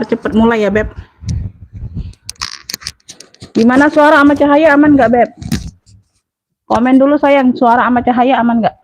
cepet mulai ya Beb. Gimana suara sama cahaya aman nggak Beb? Komen dulu sayang, suara sama cahaya aman nggak?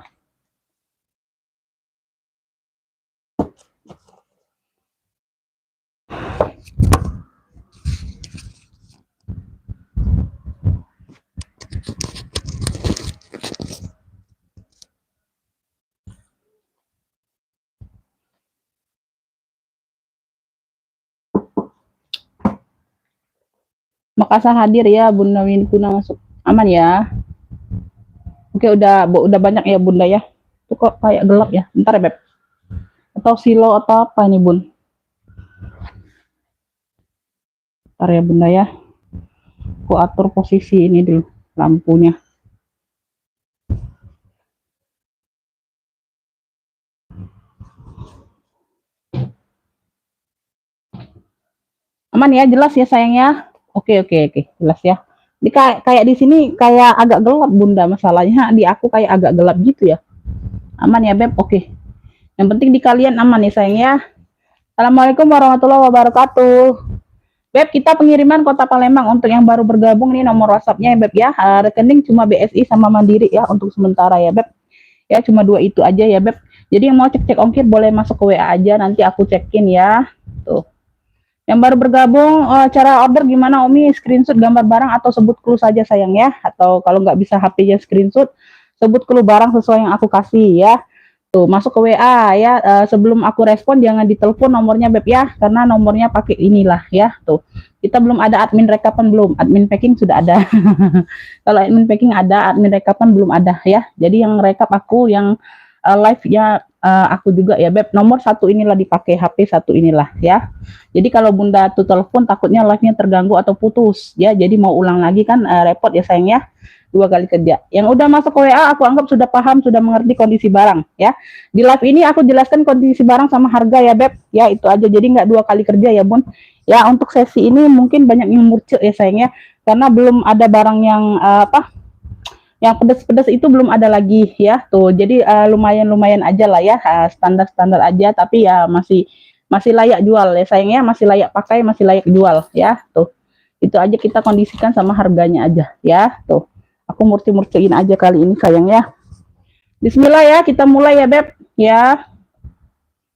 Makassar hadir ya, Bunda Winkuna masuk. Aman ya. Oke, udah banyak ya Bunda ya. Itu kok kayak gelap ya. Bentar ya Beb. Atau silo atau apa nih Bun? Bentar ya Bunda ya. Aku atur posisi ini dulu lampunya. Aman ya, jelas ya sayangnya. Oke, jelas ya. Di kayak di sini kayak agak gelap Bunda, masalahnya di aku kayak agak gelap gitu ya. Aman ya Beb. Oke. Yang penting di kalian aman ya sayang ya. Assalamualaikum warahmatullahi wabarakatuh. Beb, kita pengiriman Kota Palembang untuk yang baru bergabung nih nomor WhatsApp-nya ya Beb ya. Rekening cuma BSI sama Mandiri ya untuk sementara ya Beb. Ya cuma dua itu aja ya Beb. Jadi yang mau cek-cek ongkir boleh masuk ke WA aja, nanti aku cekin ya. Tuh. Yang baru bergabung, cara order gimana Omi? Screenshot gambar barang atau sebut clue saja sayang ya. Atau kalau nggak bisa HP-nya screenshot, sebut clue barang sesuai yang aku kasih ya. Tuh, masuk ke WA ya. Sebelum aku respon jangan ditelepon nomornya Beb ya, karena nomornya pakai inilah ya. Tuh. Kita belum ada admin rekapan belum. Admin packing sudah ada. Kalau admin packing ada, admin rekapan belum ada ya. Jadi yang rekap aku, yang live-nya aku juga ya Beb. Nomor satu inilah dipakai, HP satu inilah ya. Jadi kalau Bunda tuh telepon takutnya live-nya terganggu atau putus ya. Jadi mau ulang lagi kan repot ya sayang ya. 2 kali kerja. Yang udah masuk ke WA aku anggap sudah paham, sudah mengerti kondisi barang ya. Di live ini aku jelaskan kondisi barang sama harga ya Beb. Ya itu aja, jadi nggak 2 kali kerja ya Bun. Ya untuk sesi ini mungkin banyak yang murcil ya sayang ya. Karena belum ada barang yang yang pedas-pedas itu belum ada lagi ya. Tuh jadi lumayan-lumayan aja lah ya, standar-standar aja, tapi ya masih layak jual ya sayangnya, masih layak pakai, masih layak jual ya. Tuh itu aja, kita kondisikan sama harganya aja ya. Tuh aku murci-murciin aja kali ini sayang ya. Bismillah ya, kita mulai ya Beb ya.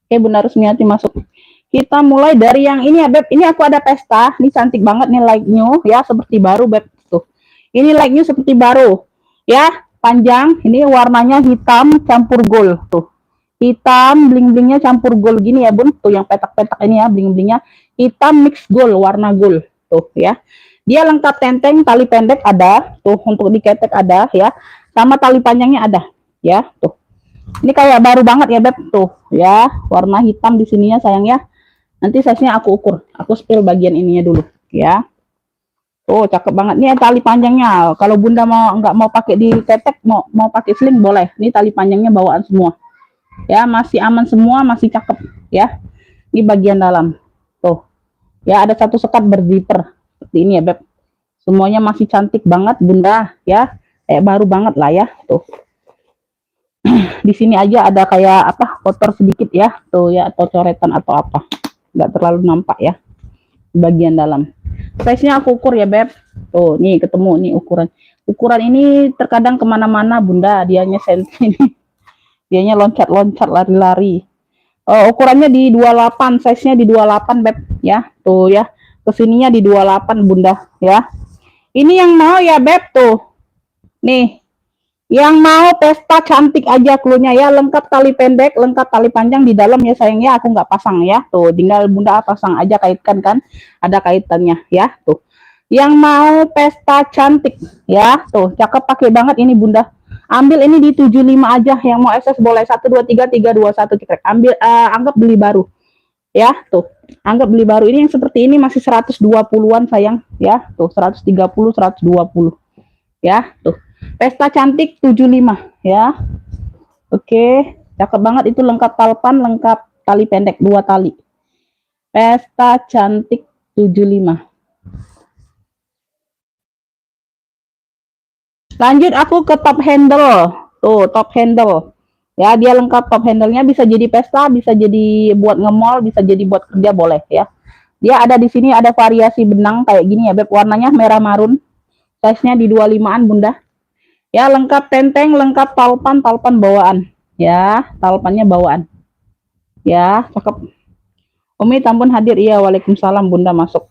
Oke Bunda Rusmiati masuk. Kita mulai dari yang ini ya Beb. Ini aku ada pesta, ini cantik banget nih like-nya ya, seperti baru Beb. Tuh ini like-nya seperti baru ya, panjang. Ini warnanya hitam campur gold. Tuh hitam bling-blingnya campur gold gini ya Bun. Tuh yang petak-petak ini ya, bling-blingnya hitam mix gold, warna gold. Tuh ya, dia lengkap tenteng, tali pendek ada tuh untuk diketek ada ya, sama tali panjangnya ada ya. Tuh ini kayak baru banget ya Beb. Tuh ya, warna hitam di sininya sayang ya. Nanti size-nya aku ukur, aku spill bagian ininya dulu ya. Tuh cakep banget nih tali panjangnya. Kalau Bunda nggak mau pakai diketek, mau pakai sling boleh. Ini tali panjangnya bawaan semua ya, masih aman semua, masih cakep ya. Ini bagian dalam tuh ya, ada satu sekat berzipper seperti ini ya Beb. Semuanya masih cantik banget Bunda ya, kayak baru banget lah ya. Tuh di sini aja ada kayak apa, kotor sedikit ya tuh ya, atau coretan atau apa, nggak terlalu nampak ya bagian dalam. Size-nya aku ukur ya Beb. Tuh nih ketemu nih ukuran ini terkadang kemana-mana Bunda, dianya senti ini, dianya loncat-loncat lari-lari. Ukurannya di 28, size-nya di 28 Beb ya. Tuh ya, kesininya di 28 Bunda ya. Ini yang mau ya Beb tuh. Nih, yang mau pesta cantik aja cluenya ya, lengkap tali pendek, lengkap tali panjang di dalam ya sayangnya, aku nggak pasang ya. Tuh, tinggal Bunda pasang aja, kaitkan kan, ada kaitannya ya. Tuh, yang mau pesta cantik ya, tuh cakep, pakai banget ini Bunda. Ambil ini di 75 aja, yang mau SS boleh 1 2 3 3 2 1 cekrek. Ambil, anggap beli baru. Ya, tuh. Anggap beli baru. Ini yang seperti ini masih 120-an sayang ya. Tuh 130 120. Ya, tuh. Pesta cantik 75 ya. Oke, cakep banget itu, lengkap talpan, lengkap tali pendek 2 tali. Pesta cantik 75. Lanjut aku ke top handle. Tuh, top handle. Ya, dia lengkap top handle-nya, bisa jadi pesta, bisa jadi buat nge-mall, bisa jadi buat kerja boleh ya. Dia ada di sini ada variasi benang kayak gini ya Beb, warnanya merah marun. Size-nya di 25-an Bunda. Ya, lengkap tenteng, lengkap talpan, talpan bawaan. Ya, talpannya bawaan. Ya, cakep. Umi Tambun hadir, iya, waalaikumsalam Bunda masuk.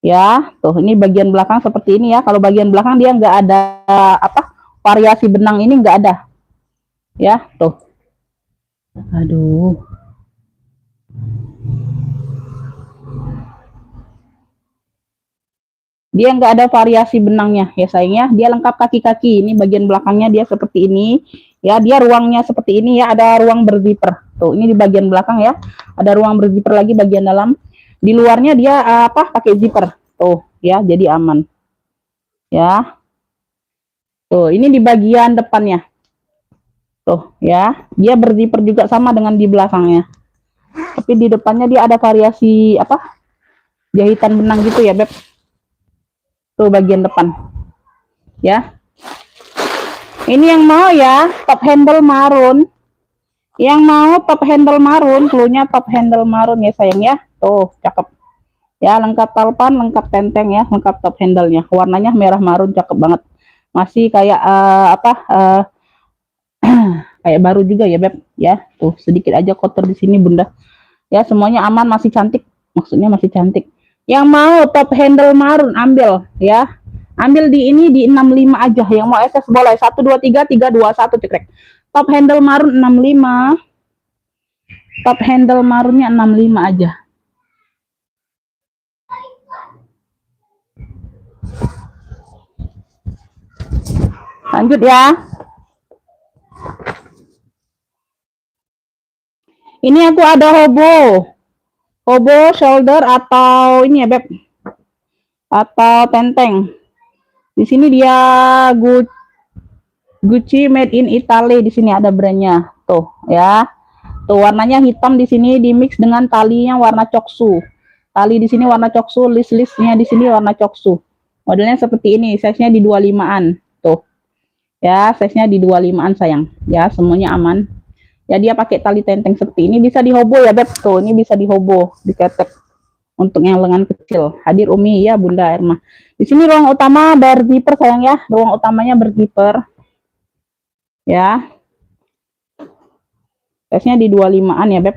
Ya, tuh ini bagian belakang seperti ini ya. Kalau bagian belakang dia nggak ada apa variasi benang ini nggak ada. Ya, tuh. Aduh. Dia nggak ada variasi benangnya ya sayangnya. Dia lengkap kaki-kaki. Ini bagian belakangnya dia seperti ini. Ya, dia ruangnya seperti ini ya. Ada ruang berzipper. Tuh, ini di bagian belakang ya. Ada ruang berzipper lagi bagian dalam. Di luarnya dia apa? Pakai zipper. Tuh, ya, jadi aman. Ya. Tuh, ini di bagian depannya. Tuh, ya. Dia berzipper juga sama dengan di belakangnya. Tapi di depannya dia ada variasi apa? Jahitan benang gitu ya, Beb. Tuh bagian depan. Ya. Ini yang mau ya, top handle marun. Yang mau top handle marun, cluenya top handle marun ya sayang ya. Tuh, cakep. Ya, lengkap talpan, lengkap tenteng ya, lengkap top handle-nya. Warnanya merah marun, cakep banget. Masih kayak kayak baru juga ya, Beb. Ya, tuh sedikit aja kotor di sini, Bunda. Ya, semuanya aman, masih cantik. Maksudnya masih cantik. Yang mau top handle marun ambil ya. Ambil di ini di 65 aja. Yang mau SS boleh 1 2 3 3 2 1 cekrek. Top handle marun 65. Top handle marunnya 65 aja. Lanjut ya. Ini aku ada hobo. Hobo shoulder atau ini ya, Beb. Atau tenteng. Di sini dia Gucci made in Italy, di sini ada brandnya. Tuh, ya. Tuh warnanya hitam di sini di mix dengan talinya warna coksu. Tali di sini warna coksu, list-listnya di sini warna coksu. Modelnya seperti ini, size-nya di 25-an. Tuh. Ya, size-nya di 25-an sayang. Ya, semuanya aman. Ya, dia pakai tali tenteng seperti ini, bisa dihobo ya, Beb. Tuh, ini bisa dihobo, diketek. Untuk yang lengan kecil. Hadir Umi ya, Bunda Erma. Di sini ruang utama berzipper sayang ya. Ruang utamanya berzipper. Ya. Size-nya di 25-an ya, Beb.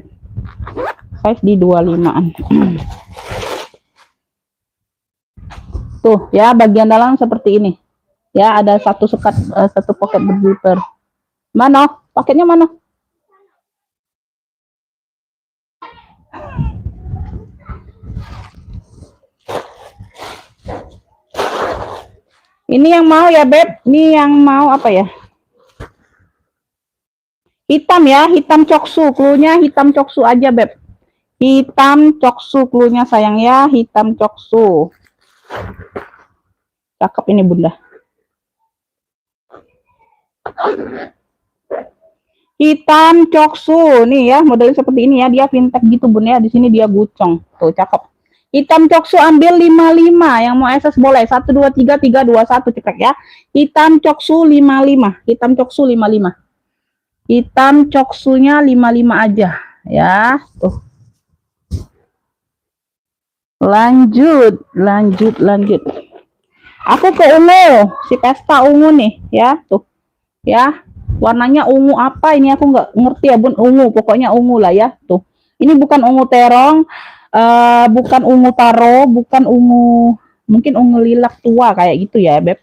Size di 25-an. Tuh, ya, bagian dalam seperti ini. Ya, ada satu sekat, satu pocket berzipper. Mana? Paketnya mana? Ini yang mau ya, Beb. Ini yang mau apa ya? Hitam ya, hitam coksu. Cluenya hitam coksu aja, Beb. Hitam coksu cluenya sayang ya, hitam coksu. Cakep ini Bunda. Hitam coksu nih ya, modelnya seperti ini ya. Dia fintech gitu Bunda ya. Di sini dia gucong. Tuh, cakep. Hitam coksu ambil 55. Yang mau SS boleh 1 2 3 3 2 1 cekrek ya. Hitam coksu 55. Hitam coksu 55. Hitam coksunya 55 aja ya. Tuh. Lanjut. Aku ke ungu, si pesta ungu nih ya. Tuh. Ya. Warnanya ungu apa ini aku nggak ngerti ya Bun. Ungu, pokoknya ungu lah ya. Tuh. Ini bukan ungu terong. Bukan ungu taro, bukan ungu, mungkin ungu lilac tua kayak gitu ya, Beb.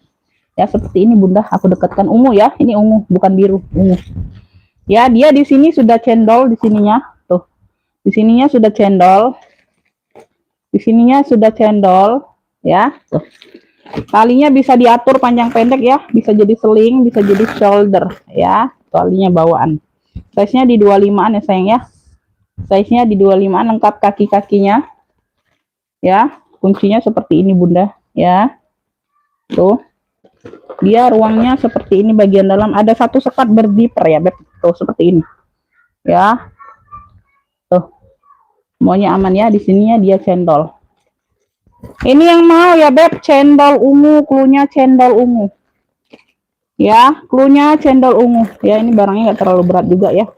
Ya seperti ini Bunda, aku dekatkan ungu ya. Ini ungu, bukan biru, ungu. Ya, dia di sini sudah cendol di sininya. Tuh. Di sininya sudah cendol. Di sininya sudah cendol, ya. Tuh. Talinya bisa diatur panjang pendek ya, bisa jadi seling, bisa jadi shoulder ya. Talinya bawaan. Size-nya di 25-an ya sayang ya. Size-nya di 25-an, lengkap kaki-kakinya. Ya, kuncinya seperti ini Bunda, ya. Tuh. Dia ruangnya seperti ini bagian dalam, ada satu sekat berzipper ya, Beb. Tuh, seperti ini. Ya. Tuh. Semuanya aman ya, di sininya dia cendol. Ini yang mau ya, Beb, cendol ungu, cluenya cendol ungu. Ya, cluenya cendol ungu. Ya, ini barangnya nggak terlalu berat juga ya.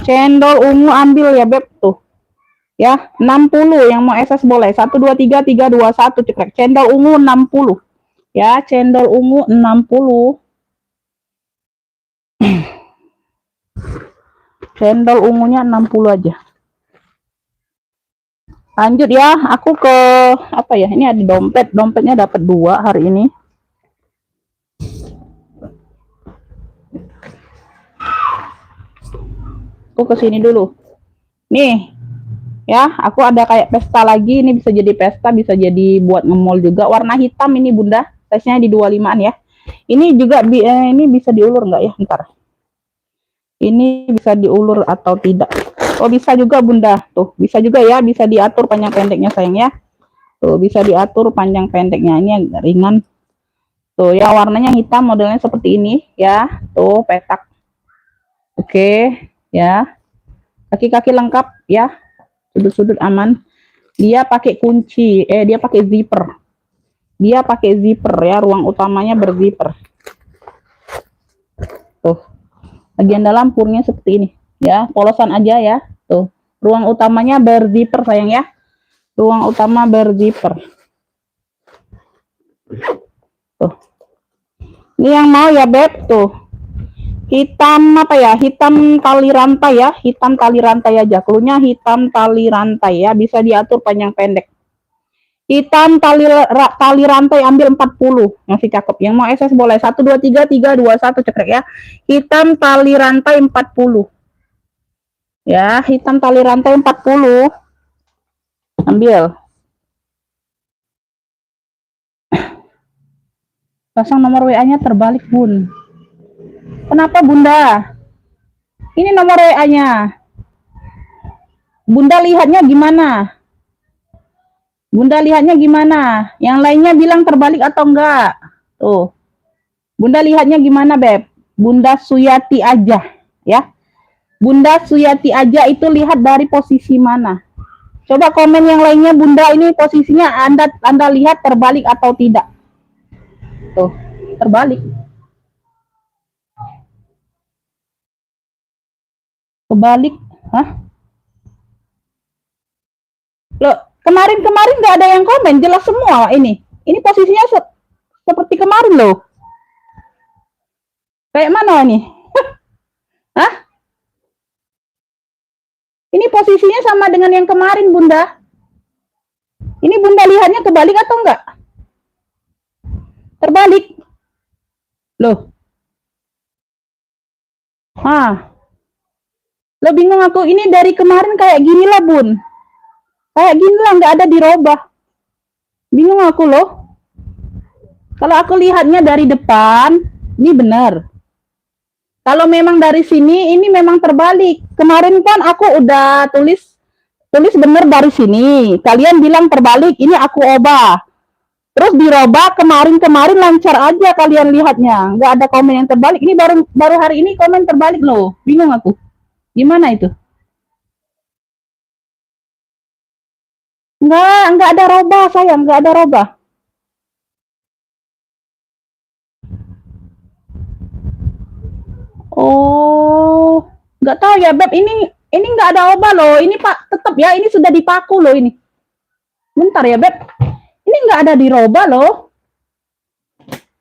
Cendol ungu ambil ya, Beb, tuh. Ya, 60 yang mau SS boleh. 1 2 3 3 2 1 cekrek. Cendol ungu 60. Ya, cendol ungu 60. Cendol ungunya 60 aja. Lanjut ya, aku ke apa ya? Ini ada dompet. Dompetnya dapat 2 hari ini. Aku ke sini dulu. Nih, ya, aku ada kayak pesta lagi. Ini bisa jadi pesta, bisa jadi buat nge-mall juga. Warna hitam ini Bunda. Size-nya di 25-an ya. Ini juga ini bisa diulur nggak ya? Ntar. Ini bisa diulur atau tidak? Oh, bisa juga Bunda. Tuh, bisa juga ya. Bisa diatur panjang pendeknya sayang ya. Tuh, bisa diatur panjang pendeknya. Ini agak ringan. Tuh, ya warnanya hitam, modelnya seperti ini ya. Tuh, petak. Oke, ya. Kaki-kaki lengkap ya. Sudut-sudut aman. Dia pakai kunci, dia pakai zipper. Dia pakai zipper ya, ruang utamanya berzipper. Tuh. Bagian dalam purnya seperti ini ya, polosan aja ya. Tuh. Ruang utamanya berzipper sayang ya. Ruang utama berzipper. Tuh. Ini yang mau ya, Beb, tuh. Hitam apa ya? Hitam tali rantai ya, hitam tali rantai aja. Klunya hitam tali rantai ya, bisa diatur panjang pendek. Hitam tali rantai ambil 40, masih cakep. Yang mau SS boleh 1 2 3 3 2 1 cekrek ya. Hitam tali rantai 40. Ya, hitam tali rantai 40. Ambil. Pasang nomor WA-nya terbalik, Bun. Kenapa, Bunda? Ini nomor WA-nya. Bunda lihatnya gimana? Bunda lihatnya gimana? Yang lainnya bilang terbalik atau enggak? Tuh. Bunda lihatnya gimana, Beb? Bunda Suyati aja, ya. Bunda Suyati aja itu lihat dari posisi mana? Coba komen yang lainnya, Bunda ini posisinya Anda lihat terbalik atau tidak? Tuh, terbalik. Kebalik. Hah? Loh, kemarin nggak ada yang komen, jelas semua ini. Ini posisinya seperti kemarin loh. Kayak mana nih? Hah? Ini posisinya sama dengan yang kemarin, Bunda. Ini Bunda lihatnya kebalik atau enggak? Terbalik. Loh. Lo bingung aku. Ini dari kemarin kayak gini lah, Bun. Kayak gini lah, nggak ada dirubah. Bingung aku loh. Kalau aku lihatnya dari depan, ini benar. Kalau memang dari sini, ini memang terbalik. Kemarin kan aku udah tulis benar dari sini. Kalian bilang terbalik, ini aku ubah. Terus dirubah kemarin lancar aja kalian lihatnya. Nggak ada komen yang terbalik. Ini baru hari ini komen terbalik loh. Bingung aku. Gimana itu? Nggak ada robah sayang, nggak ada robah. Oh, nggak tahu ya Beb. Ini nggak ada robah loh. Ini Pak tetap ya. Ini sudah dipaku loh ini. Bentar ya Beb. Ini nggak ada dirobah loh.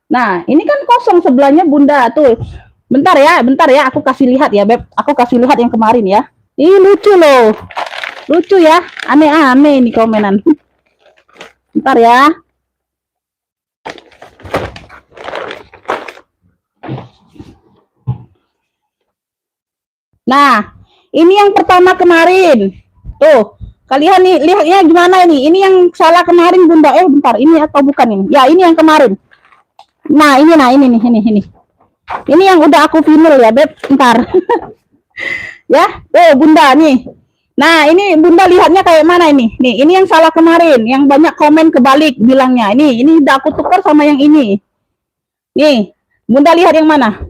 Nah, ini kan kosong sebelahnya Bunda tuh. Bentar ya. Aku kasih lihat ya Beb. Aku kasih lihat yang kemarin ya. Ih lucu loh. Lucu ya. Aneh-aneh ini komenan. Bentar ya. Nah, ini yang pertama kemarin. Tuh, kalian nih lihatnya gimana ini? Ini yang salah kemarin Bunda. Bentar, ini atau bukan ini? Ya, ini yang kemarin. Nah, ini nih. Ini yang udah aku vinyl ya, Beb. Bentar. Ya, tuh Bunda nih. Nah, ini Bunda lihatnya kayak mana ini? Nih, ini yang salah kemarin, yang banyak komen kebalik bilangnya. Ini udah aku tukar sama yang ini. Nih, Bunda lihat yang mana?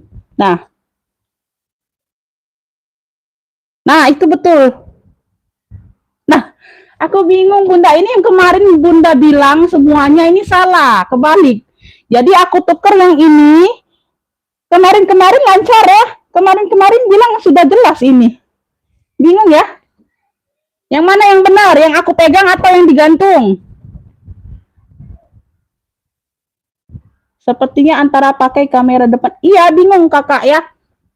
Nah, itu betul. Nah, aku bingung Bunda. Ini yang kemarin Bunda bilang semuanya ini salah, kebalik. Jadi aku tukar yang ini. Kemarin lancar ya. Kemarin bilang sudah jelas ini. Bingung ya? Yang mana yang benar? Yang aku pegang atau yang digantung? Sepertinya antara pakai kamera depan. Iya, bingung kakak ya.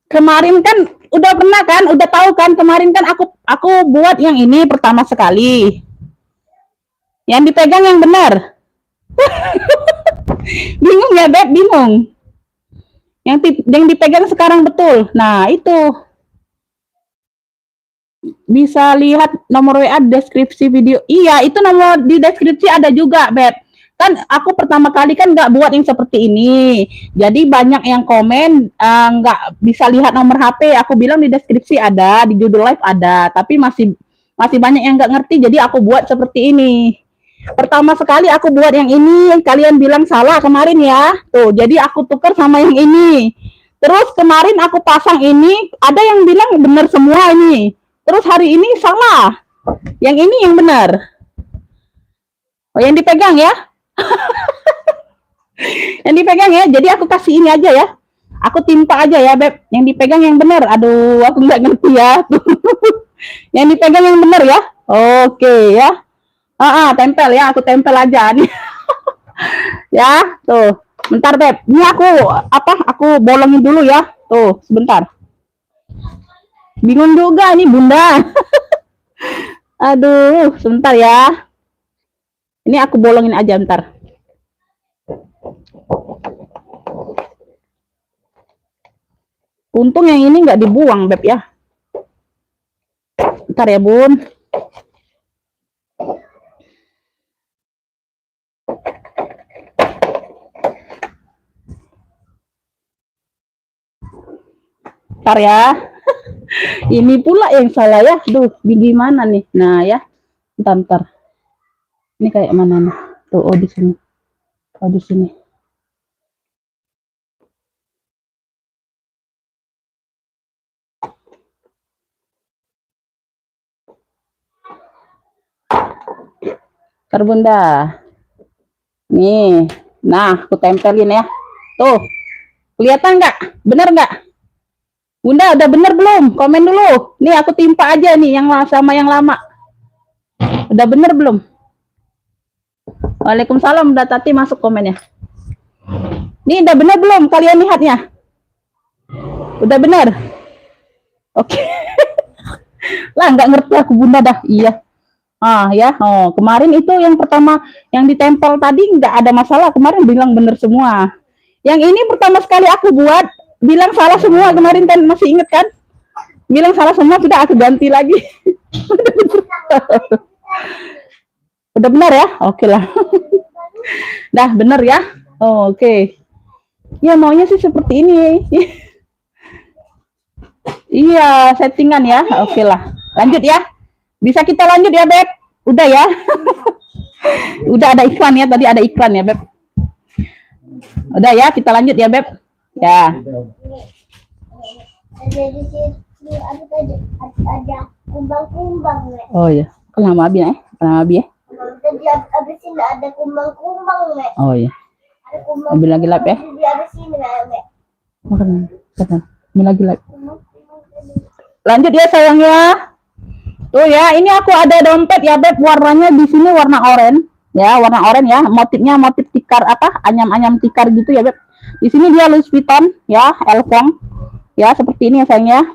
Kemarin kan udah pernah kan, udah tahu kan kemarin kan aku buat yang ini pertama sekali. Yang dipegang yang benar. Bingung ya Beb, bingung. Yang dipegang sekarang betul. Nah, itu bisa lihat nomor WA deskripsi video. Iya, itu nomor di deskripsi ada juga, Beb. Kan aku pertama kali kan nggak buat yang seperti ini. Jadi banyak yang komen nggak bisa lihat nomor HP. Aku bilang di deskripsi ada, di judul live ada. Tapi masih masih banyak yang nggak ngerti. Jadi aku buat seperti ini. Pertama sekali aku buat yang ini, kalian bilang salah kemarin ya. Tuh, jadi aku tukar sama yang ini. Terus kemarin aku pasang ini, ada yang bilang benar semua ini. Terus hari ini salah. Yang ini yang benar. Oh, yang dipegang ya. Yang dipegang ya. Jadi aku kasih ini aja ya. Aku timpa aja ya, Beb. Yang dipegang yang benar. Aduh, aku nggak ngerti ya. Yang dipegang yang benar ya. Oke ya. Tempel ya. Aku tempel aja nih. Ya, tuh. Bentar, Beb. Ini aku bolongin dulu ya. Tuh, sebentar. Bingung juga nih, Bunda. Aduh, sebentar ya. Ini aku bolongin aja ntar. Untung yang ini nggak dibuang, Beb ya. Ntar ya, Bun. Ntar ya. Ini pula yang salah ya. Duh, gimana nih? Nah ya. Ntar. Ini kayak mana nih? Tuh, oh di sini. Oh di sini. Ntar Bunda. Nih. Nah, aku tempelin ya. Tuh. Kelihatan nggak? Bener nggak? Bunda udah bener belum? Komen dulu. Nih aku timpa aja nih yang sama yang lama. Udah bener belum? Waalaikumsalam, udah Tati masuk komennya. Nih udah bener belum kalian lihatnya? Udah bener? Oke. Lah nggak ngerti aku Bunda dah. Iya. Ya. Oh, kemarin itu yang pertama yang ditempel tadi nggak ada masalah. Kemarin bilang bener semua. Yang ini pertama sekali aku buat bilang salah semua kemarin kan, masih inget kan? Bilang salah semua, sudah aku ganti lagi. Udah benar ya? Oke lah. Dah benar ya? Oke. Ya maunya sih seperti ini. Iya, settingan ya. Oke lah. Lanjut ya. Bisa kita lanjut ya, Beb? Udah ya? Udah ada iklan ya, tadi ada iklan ya, Beb. Udah ya, kita lanjut ya, Beb. Ya. Ada kumbang-kumbang. Oh ya. Lama abi ya? Lama abi ya? Tadi abis ini ada kumbang-kumbang, Mek. Oh iya. Ambil lagi lap ya. Makan. Ambil lagi lap. Lanjut ya sayangnya. Tuh ya, ini aku ada dompet ya, Beb. Warnanya di sini warna oranye. Ya, warna oranye ya. Motifnya motif tikar anyam-anyam tikar gitu ya, Beb. Di sini dia Louis Vuitton ya, Elfong. Ya, seperti ini ya sayangnya.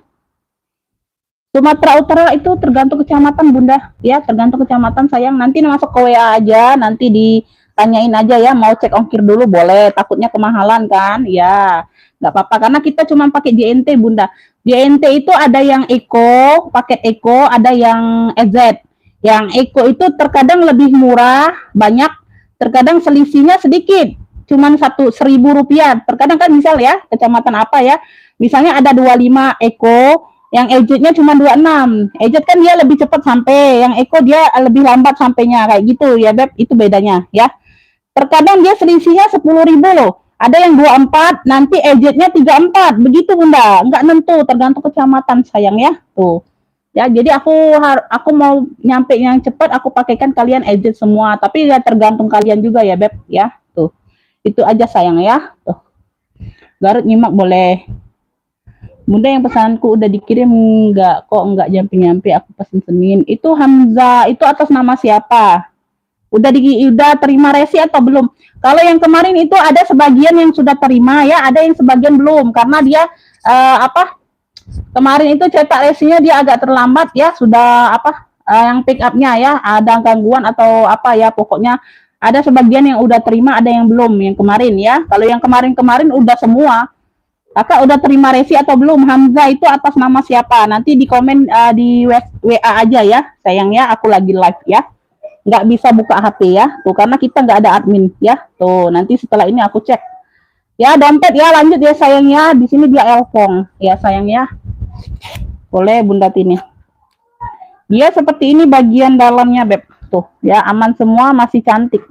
Sumatera Utara itu tergantung kecamatan Bunda. Ya, tergantung kecamatan sayang. Nanti masuk ke WA aja, nanti ditanyain aja ya, mau cek ongkir dulu boleh. Takutnya kemahalan kan? Ya, nggak apa-apa karena kita cuma pakai JNT Bunda. JNT itu ada yang Eco, paket Eco, ada yang EZ. Yang Eco itu terkadang lebih murah, banyak, terkadang selisihnya sedikit, cuman 1.000 rupiah. Terkadang kan misal ya, kecamatan apa ya, misalnya ada 25 Eco, yang EZ-nya cuma 26. EZ kan dia lebih cepat sampai, yang Eco dia lebih lambat sampainya, kayak gitu ya Beb, itu bedanya ya. Terkadang dia selisihnya 10.000 loh. Ada yang 24, nanti EZ-nya 34. Begitu Bunda, nggak nentu, tergantung kecamatan sayang ya. Tuh. Ya, jadi aku mau nyampe yang cepat, aku pakaikan kalian EZ semua, tapi ya tergantung kalian juga ya Beb ya. Tuh. Itu aja sayang ya. Tuh. Garut nyimak boleh. Bunda yang pesananku udah dikirim enggak? Kok enggak nyampe-nyampe, aku pesen Senin. Itu Hamzah, itu atas nama siapa? Udah terima resi atau belum? Kalau yang kemarin itu ada sebagian yang sudah terima ya, ada yang sebagian belum karena dia apa? Kemarin itu cetak resinya dia agak terlambat ya, sudah apa? Yang pick up-nya ya, ada gangguan atau apa ya, pokoknya ada sebagian yang udah terima, ada yang belum yang kemarin ya. Kalau yang kemarin-kemarin udah semua. Kakak udah terima resi atau belum? Hamzah itu atas nama siapa? Nanti di komen di WA aja ya, sayang ya. Aku lagi live ya, nggak bisa buka HP ya. Tuh karena kita nggak ada admin ya. Tuh nanti setelah ini aku cek. Ya dompet ya, lanjut ya sayang ya. Di sini dia Elfong ya sayang ya. Boleh Bunda Tini. Dia seperti ini bagian dalamnya beb. Tuh ya aman semua, masih cantik.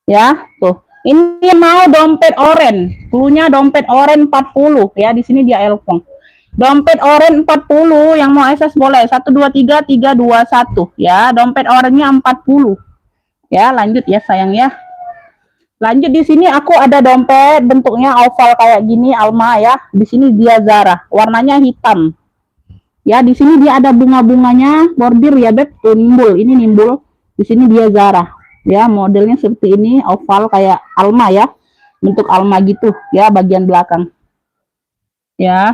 Ya tuh. Ini mau dompet oren, cluenya dompet oren 40 ya. Di sini dia Elfong. Dompet oren 40 yang mau SS boleh 123 321 ya. Dompet orennya 40. Ya, lanjut ya sayang ya. Lanjut di sini aku ada dompet bentuknya oval kayak gini Alma ya. Di sini dia Zara, warnanya hitam. Ya, di sini dia ada bunga-bunganya, bordir ya beb, tuh nimbul. Ini nimbul. Di sini dia Zara. Ya, modelnya seperti ini, oval kayak Alma ya. Bentuk Alma gitu ya, bagian belakang. Ya.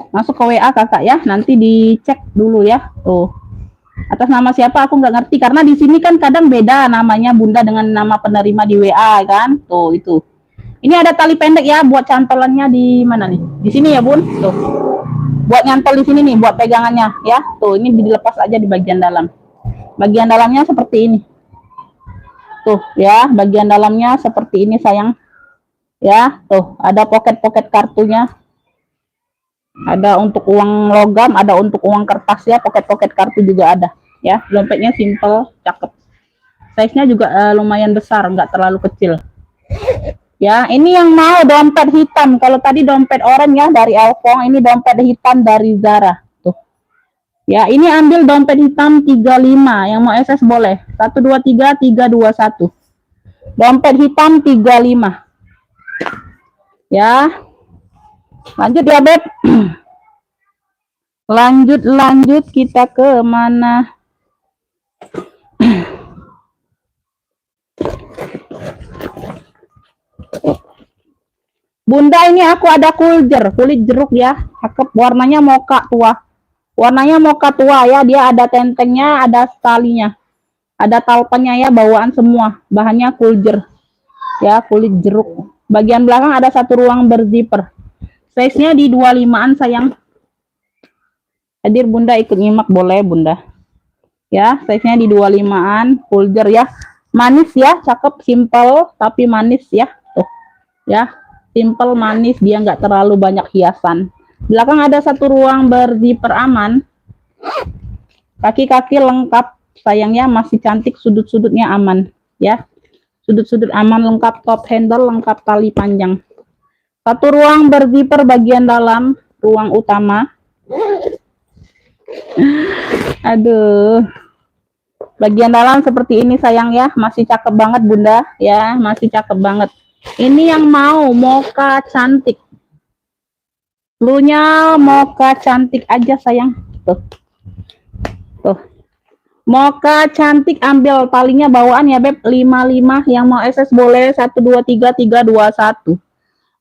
Masuk ke WA kakak ya, nanti dicek dulu ya. Tuh. Atas nama siapa aku nggak ngerti karena di sini kan kadang beda namanya Bunda dengan nama penerima di WA kan. Tuh itu. Ini ada tali pendek ya buat cantolannya di mana nih? Di sini ya Bun. Tuh. Buat nyantol di sini nih buat pegangannya ya. Tuh ini dilepas aja di bagian dalam. Bagian dalamnya seperti ini. Tuh ya, bagian dalamnya seperti ini sayang. Ya, tuh ada pocket-pocket kartunya. Ada untuk uang logam, ada untuk uang kertas ya, pocket-pocket kartu juga ada ya. Dompetnya simple, cakep. Size-nya juga lumayan besar, nggak terlalu kecil. Ya, ini yang mau dompet hitam. Kalau tadi dompet oranye ya dari Elfong, ini dompet hitam dari Zara. Tuh. Ya, ini ambil dompet hitam 35. Yang mau SS boleh. 123 321. Dompet hitam 35. Ya. Lanjut ya, Beb. Lanjut kita ke mana? Bunda ini aku ada kulit jeruk ya, cakep, warnanya mocha tua. Warnanya mocha tua ya, dia ada tentengnya, ada talinya. Ada talpennya ya, bawaan semua. Bahannya kuljer. Ya, kulit jeruk. Bagian belakang ada satu ruang berzipper. Size-nya di 25-an sayang. Hadir Bunda ikut nyimak boleh Bunda. Ya, size-nya di 25-an, kuljer ya. Manis ya, cakep, simple tapi manis ya. Tuh. Ya. Simple manis, dia nggak terlalu banyak hiasan. Belakang ada satu ruang berzipper aman. Kaki-kaki lengkap, sayangnya masih cantik, sudut-sudutnya aman ya. Sudut-sudut aman, lengkap top handle, lengkap tali panjang. Satu ruang berzipper bagian dalam, ruang utama. Aduh. Bagian dalam seperti ini sayang ya, masih cakep banget Bunda ya, masih cakep banget. Ini yang mau mocha cantik. Bluenya mocha cantik aja sayang. Tuh. Tuh. Mocha cantik, ambil talinya bawaan ya Beb. 55 yang mau SS boleh 123 321.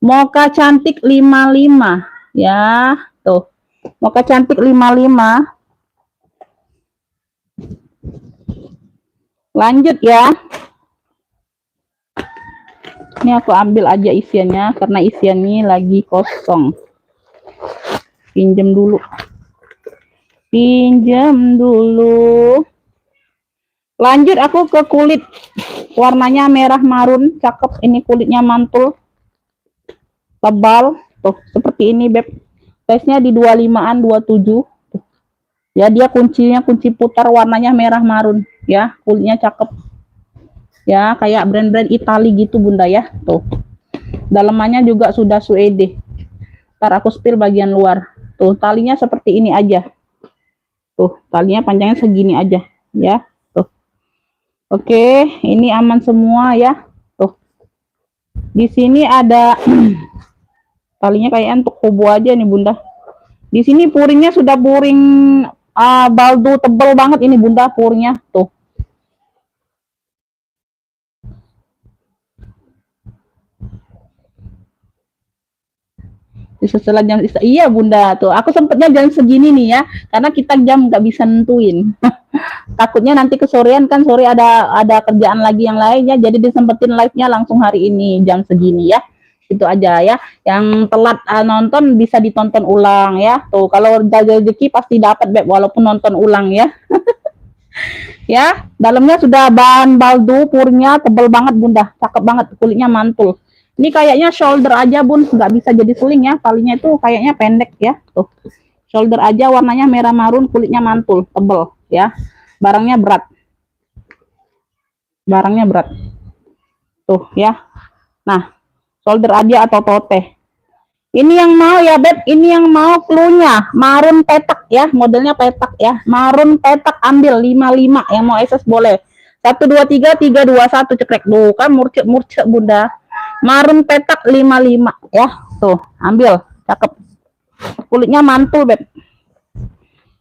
Mocha cantik 55 ya. Tuh. Mocha cantik 55. Lanjut ya. Ini aku ambil aja isiannya karena isiannya lagi kosong. Pinjam dulu. Lanjut aku ke kulit. Warnanya merah marun, cakep. Ini kulitnya mantul. Tebal. Tuh, seperti ini Beb. Size-nya di 25-an, 27. Tuh. Ya, dia kuncinya kunci putar, warnanya merah marun. Ya, kulitnya cakep. Ya, kayak brand-brand Itali gitu Bunda ya. Tuh. Dalamannya juga sudah suede. Ntar aku spill bagian luar. Tuh, talinya seperti ini aja. Tuh, talinya panjangnya segini aja ya. Tuh. Oke, ini aman semua ya. Tuh. Di sini ada Talinya kayak untuk kubu aja nih Bunda. Di sini puringnya sudah puring baldo tebel banget ini Bunda puringnya tuh. Setelah jam iya Bunda tuh. Aku sempetnya jam segini nih ya, karena kita jam nggak bisa nentuin. Takutnya nanti kesorean kan sore ada kerjaan lagi yang lainnya, jadi disempetin live-nya langsung hari ini jam segini ya. Itu aja ya. Yang telat nonton bisa ditonton ulang ya. Tuh kalau rezeki pasti dapat Beb walaupun nonton ulang ya. Ya, dalamnya sudah bahan baldo, purnya tebel banget Bunda, cakep banget, kulitnya mantul. Ini kayaknya shoulder aja Bun, nggak bisa jadi seling ya, talinya itu kayaknya pendek ya, tuh. Shoulder aja warnanya merah marun, kulitnya mantul, tebel ya. Barangnya berat. Barangnya berat. Tuh ya. Nah, shoulder aja atau tote. Ini yang mau ya Beb, ini yang mau cluenya marun petak ya, modelnya petak ya. Marun petak ambil 55 yang mau SS boleh. 123 321 cekrek. Duh, kan murcek Bunda. Marun petak 55 ya. Tuh, ambil. Cakep. Kulitnya mantul Beb.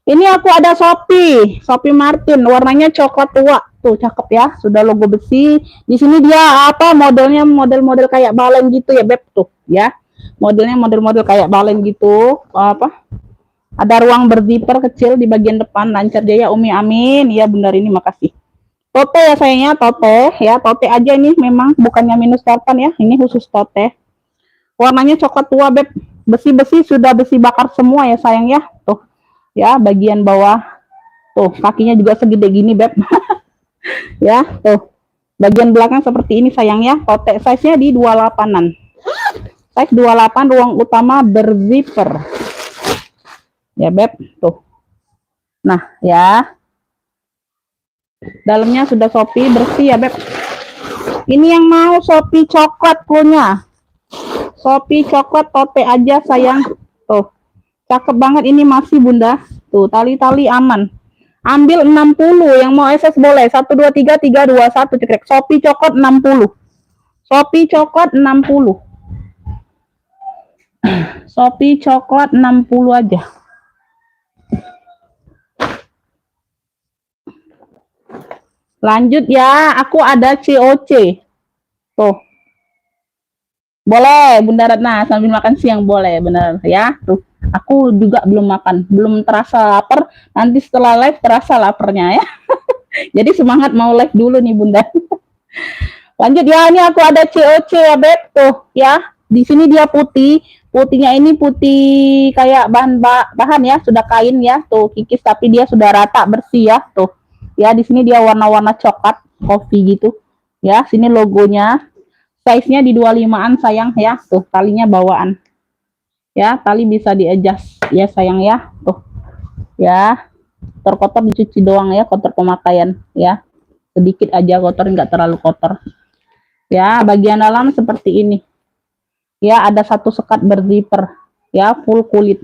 Ini aku ada Shopee Martin, warnanya coklat tua. Tuh, cakep ya. Sudah logo besi. Di sini dia apa modelnya model-model kayak balen gitu ya Beb tuh ya. Modelnya model-model kayak balen gitu, apa ada ruang berzipper kecil di bagian depan. Lancar jaya Umi amin ya benar ini makasih. Tote ya sayangnya, tote ya, tote aja ini memang bukannya minus korban ya, ini khusus tote. Warnanya coklat tua Beb, besi-besi sudah besi bakar semua ya sayang ya. Tuh ya bagian bawah tuh kakinya juga segede gini Beb. Ya tuh bagian belakang seperti ini sayang ya. Tote size nya di 28an. Size 28 ruang utama berzipper. Ya Beb, tuh. Nah, ya. Dalamnya sudah Shopee bersih ya Beb. Ini yang mau Shopee coklat punya. Shopee coklat tote aja sayang. Tuh. Cakep banget ini masih Bunda. Tuh, tali-tali aman. Ambil 60 yang mau SS boleh. 123 321 cekrek. Shopee coklat 60. Shopee coklat 60. Shopee coklat 60 aja. Lanjut ya, aku ada COC. Tuh. Boleh, Bunda Ratna sambil makan siang boleh, bener ya. Tuh, aku juga belum makan, belum terasa lapar. Nanti setelah live terasa laparnya ya. Jadi semangat mau live dulu nih Bunda. Lanjut ya, ini aku ada COC ya Beb tuh ya. Di sini dia putih. Putihnya ini putih kayak bahan ya, sudah kain ya, tuh kikis tapi dia sudah rata bersih ya, tuh. Ya, di sini dia warna-warna coklat, kopi gitu. Ya, sini logonya. Size-nya di 25an sayang ya, tuh talinya bawaan. Ya, tali bisa di-adjust ya sayang ya, tuh. Ya. Kotor-kotor dicuci doang ya, kotor pemakaian ya. Sedikit aja kotor, nggak terlalu kotor. Ya, bagian dalam seperti ini. Ya, ada satu sekat berzipper ya, full kulit.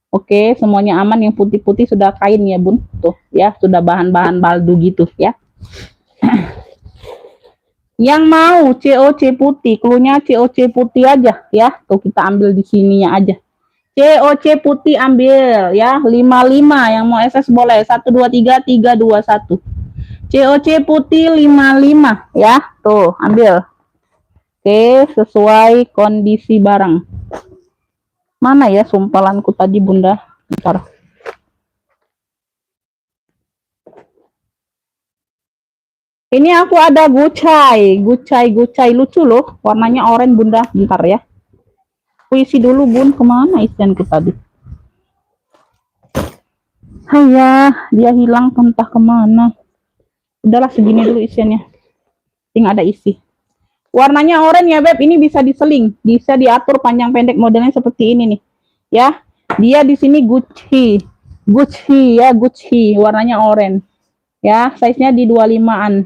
Oke, semuanya aman. Yang putih-putih sudah kain ya Bun, tuh ya, sudah bahan-bahan baldo gitu ya. Yang mau COC putih, klunya COC putih aja ya, tuh kita ambil di sininya aja. COC putih ambil ya, 55 yang mau SS boleh. 123 321. COC putih 55 ya, tuh ambil. Oke, sesuai kondisi barang. Mana ya sumpalanku tadi Bunda? Bentar. Ini aku ada gucai lucu loh. Warnanya oranye Bunda. Bentar ya. Puisi dulu Bun, kemana isianku tadi? Hayah, dia hilang entah kemana. Udahlah segini dulu isiannya. Tinggal ada isi. Warnanya oranye ya Beb, ini bisa diseling, bisa diatur panjang pendek modelnya seperti ini nih. Ya, dia di sini Gucci ya, Gucci, warnanya oranye. Ya, size-nya di 25an.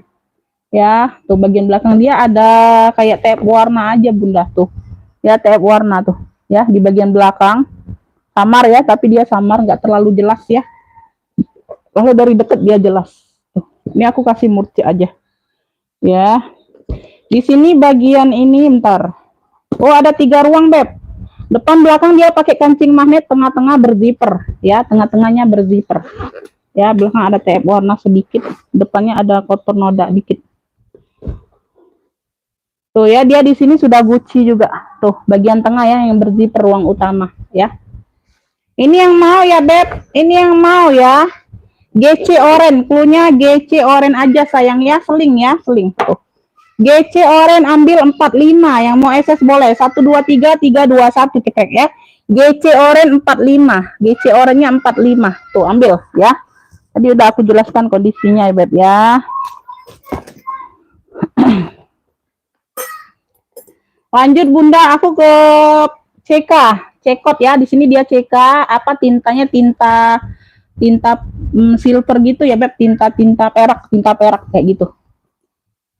Ya, tuh bagian belakang dia ada kayak tape warna aja Bunda tuh. Ya, tape warna tuh. Ya, di bagian belakang. Samar ya, tapi dia samar, nggak terlalu jelas ya. Kalau dari deket dia jelas. Tuh. Ini aku kasih murci aja. Ya. Di sini bagian ini bentar. Oh, ada 3 ruang Beb. Depan belakang dia pakai kancing magnet, tengah-tengah berzipper, ya, tengah-tengahnya berzipper. Ya, belakang ada TF warna sedikit, depannya ada kotor noda dikit. Tuh ya, dia di sini sudah Gucci juga. Tuh, bagian tengah ya yang berzipper ruang utama, ya. Ini yang mau ya, Beb. Ini yang mau ya. GC oren, cluenya GC oren aja sayang ya, seling ya, seling. Tuh. GC oren ambil 45, yang mau SS boleh. 1 2 3 3 2 1 cekrek ya. GC oren 45, GC orennya 45. Tuh, ambil ya. Tadi udah aku jelaskan kondisinya ya, Beb ya. Lanjut Bunda, aku ke CK, cekot ya. Di sini dia CK, apa tintanya tinta silver gitu ya, Beb, tinta perak kayak gitu.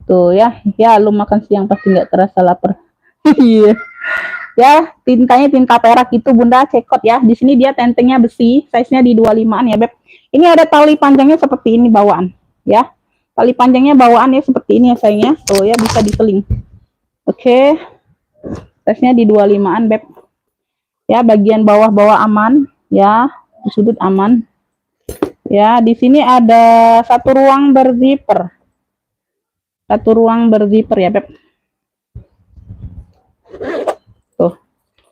Tuh ya, ya lu makan siang pasti nggak terasa lapar. Iya. Ya, tintanya tinta perak itu Bunda, cekot ya. Di sini dia tentengnya besi, size-nya di 25-an ya, Beb. Ini ada tali panjangnya seperti ini bawaan, ya. Tali panjangnya bawaan ya seperti ini ya sayangnya. Tuh ya, bisa diseling. Oke. Size-nya di 25-an, Beb. Ya, bagian bawah aman, ya. Di sudut aman. Ya, di sini ada satu ruang berzipper. Satu ruang berzipper ya, Beb. Tuh.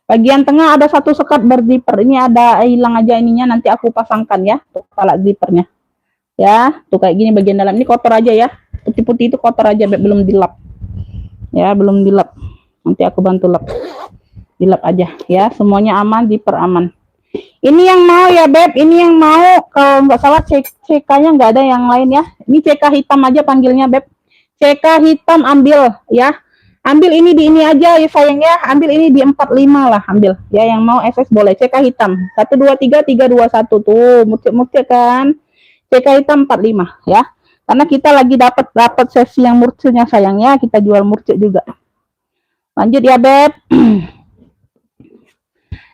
Bagian tengah ada satu sekat berzipper. Ini ada hilang aja ininya, nanti aku pasangkan ya, tuh kepala zippernya. Ya, tuh kayak gini bagian dalam. Ini kotor aja ya. Putih-putih itu kotor aja, Beb, belum dilap. Ya, belum dilap. Nanti aku bantu lap. Dilap aja ya, semuanya aman, zipper aman. Ini yang mau ya, Beb, ini yang mau. Kalau nggak salah CK-nya nggak ada yang lain ya. Ini CK hitam aja panggilnya, Beb. CK hitam ambil ya. Ambil ini di ini aja ya sayang ya. Ambil ini di 45 lah, ambil. Ya, yang mau SS boleh. CK hitam. 1 2 3 3 2 1 tuh, murcik kan. CK hitam 45 ya. Karena kita lagi dapat sesi yang murciknya sayangnya, kita jual murcik juga. Lanjut ya, Beb.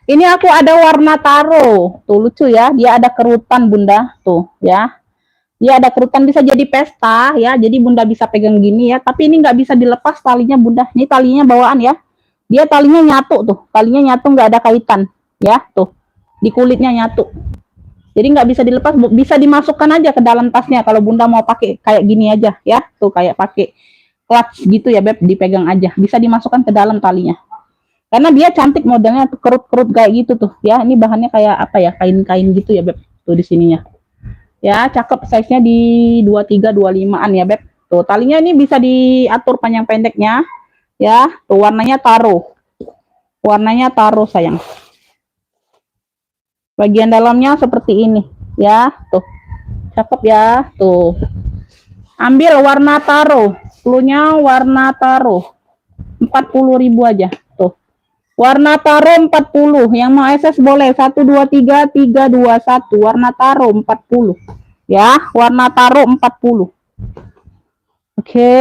Ini aku ada warna taro. Tuh lucu ya, dia ada kerutan Bunda. Tuh ya. Dia ada kerutan, bisa jadi pesta ya. Jadi Bunda bisa pegang gini ya. Tapi ini nggak bisa dilepas talinya Bunda. Ini talinya bawaan ya. Dia talinya nyatu tuh. Talinya nyatu, nggak ada kaitan ya. Tuh. Di kulitnya nyatu. Jadi nggak bisa dilepas. Bisa dimasukkan aja ke dalam tasnya. Kalau Bunda mau pakai kayak gini aja ya. Tuh kayak pakai clutch gitu ya, Beb, dipegang aja. Bisa dimasukkan ke dalam talinya. Karena dia cantik modelnya, kerut-kerut kayak gitu tuh. Ya, ini bahannya kayak apa ya? Kain-kain gitu ya, Beb. Tuh di sininya. Ya, cakep, size-nya di 23 25-an ya, Beb. Tuh, talinya ini bisa diatur panjang pendeknya. Ya, tuh warnanya taro. Warnanya taro, sayang. Bagian dalamnya seperti ini, ya. Tuh. Cakep ya, tuh. Ambil warna taro. Cluenya warna taro. 40.000 aja. Tuh. Warna taro 40. Yang mau SS boleh. 1 2 3 3 2 1. Warna taro 40. Ya, warna taro 40. Oke.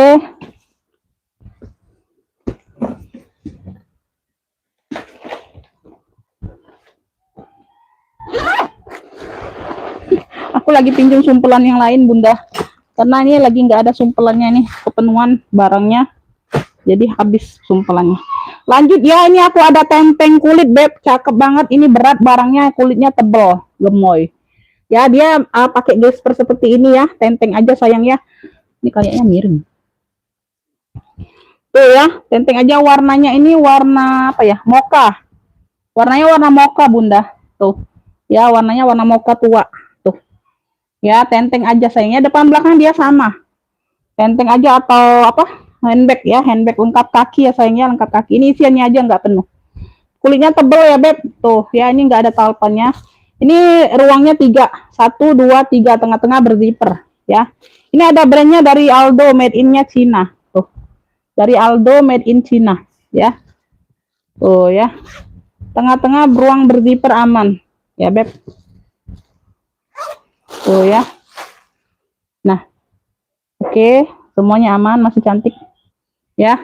Aku lagi pinjam sumpelan yang lain, Bunda. Karena ini lagi nggak ada sumpelannya nih, kepenuhan barangnya. Jadi habis sumpelannya. Lanjut ya, ini aku ada tenteng kulit, Beb. Cakep banget. Ini berat barangnya, kulitnya tebal, gemoy. Ya, dia pakai gesper seperti ini ya. Tenteng aja sayang ya. Ini kayaknya miring. Tuh ya, tenteng aja, warnanya ini warna apa ya? Mocha. Warnanya warna mocha, Bunda. Tuh. Ya, warnanya warna mocha tua. Tuh. Ya, tenteng aja sayangnya. Depan belakang dia sama. Tenteng aja atau apa? Handbag ya, handbag lengkap kaki ya sayangnya, lengkap kaki. Ini isiannya aja nggak penuh. Kulitnya tebel ya, Beb. Tuh, ya ini nggak ada talpannya. Ini ruangnya 3. 1 2 3, tengah-tengah berzipper ya. Ini ada brandnya dari Aldo, made in-nya Cina. Tuh. Dari Aldo, made in Cina ya. Tuh ya. Tengah-tengah ruang berzipper aman ya, Beb. Tuh ya. Nah. Oke, semuanya aman, masih cantik. Ya.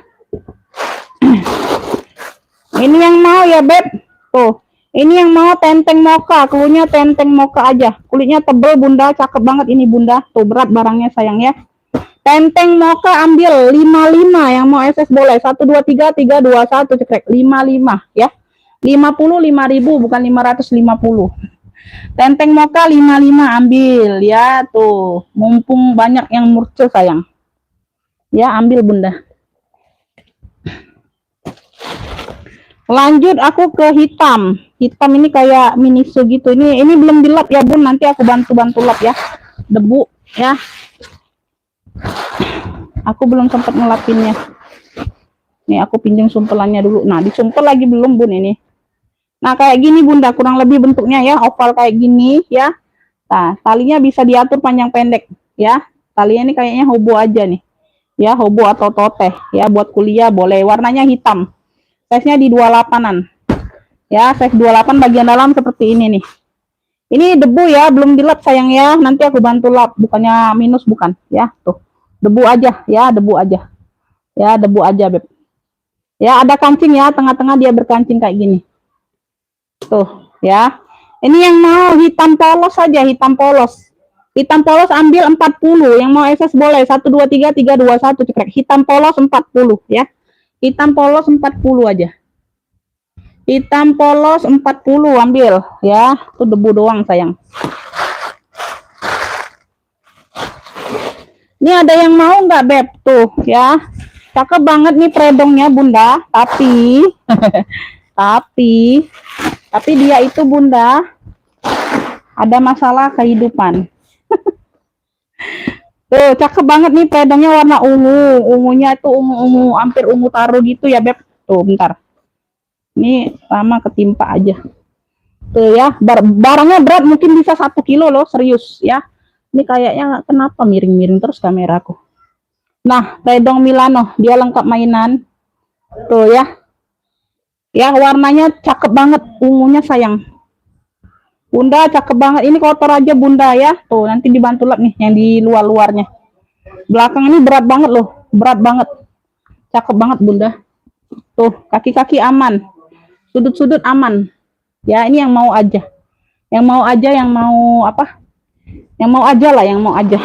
Ini yang mau ya, Beb. Tuh. Ini yang mau tenteng mocha, cluenya tenteng mocha aja. Kulitnya tebel, Bunda, cakep banget ini, Bunda. Tuh berat barangnya sayang ya. Tenteng mocha ambil 55, yang mau SS boleh. 1 2 3 3 2 1 cekrek 55 ya. 55.000 bukan 550. Tenteng moka 55 ambil ya tuh. Mumpung banyak yang murce sayang. Ya ambil bunda. Lanjut aku ke hitam. Hitam ini kayak miniso gitu. Ini belum dilap ya bun. Nanti aku bantu lap ya. Debu ya. Aku belum sempat ngelapinnya. Nih aku pinjam sumpelannya dulu. Nah disumpel lagi belum bun ini. Nah kayak gini bunda kurang lebih bentuknya ya. Oval kayak gini ya. Nah talinya bisa diatur panjang pendek ya. Talinya ini kayaknya hobo aja nih. Ya hobo atau toteh ya. Buat kuliah boleh. Warnanya hitam. Size-nya di 28-an. Ya size 28 bagian dalam seperti ini nih. Ini debu ya. Belum dilap sayang ya. Nanti aku bantu lap. Bukannya minus bukan ya. Tuh. Debu aja ya. Debu aja. Ya debu aja beb. Ya ada kancing ya, tengah-tengah dia berkancing kayak gini. Tuh ya. Ini yang mau hitam polos saja, hitam polos. Hitam polos ambil 40, yang mau SS boleh 1 2 3 3 2 1 cekrek. Hitam polos 40 ya. Hitam polos 40 aja. Hitam polos 40 ambil ya. Tuh debu doang sayang. Ini ada yang mau nggak beb tuh ya. Cakep banget nih predongnya bunda, tapi dia itu bunda ada masalah kehidupan. Tuh cakep banget nih predongnya warna ungu, ungunya itu ungu hampir ungu taro gitu ya beb. Tuh bentar, ini lama ketimpa aja. Tuh ya, barangnya berat mungkin bisa 1 kilo loh serius ya. Ini kayaknya kenapa miring-miring terus kameraku. Nah, predong Milano, dia lengkap mainan. Tuh ya. Ya, warnanya cakep banget, ungunya sayang. Bunda cakep banget. Ini kotor aja bunda ya. Tuh, nanti dibantu lap nih yang di luar-luarnya. Belakang ini berat banget loh, berat banget. Cakep banget bunda. Tuh, kaki-kaki aman. Sudut-sudut aman. Ya, ini yang mau aja. Yang mau aja, yang mau apa? Yang mau aja lah, yang mau aja.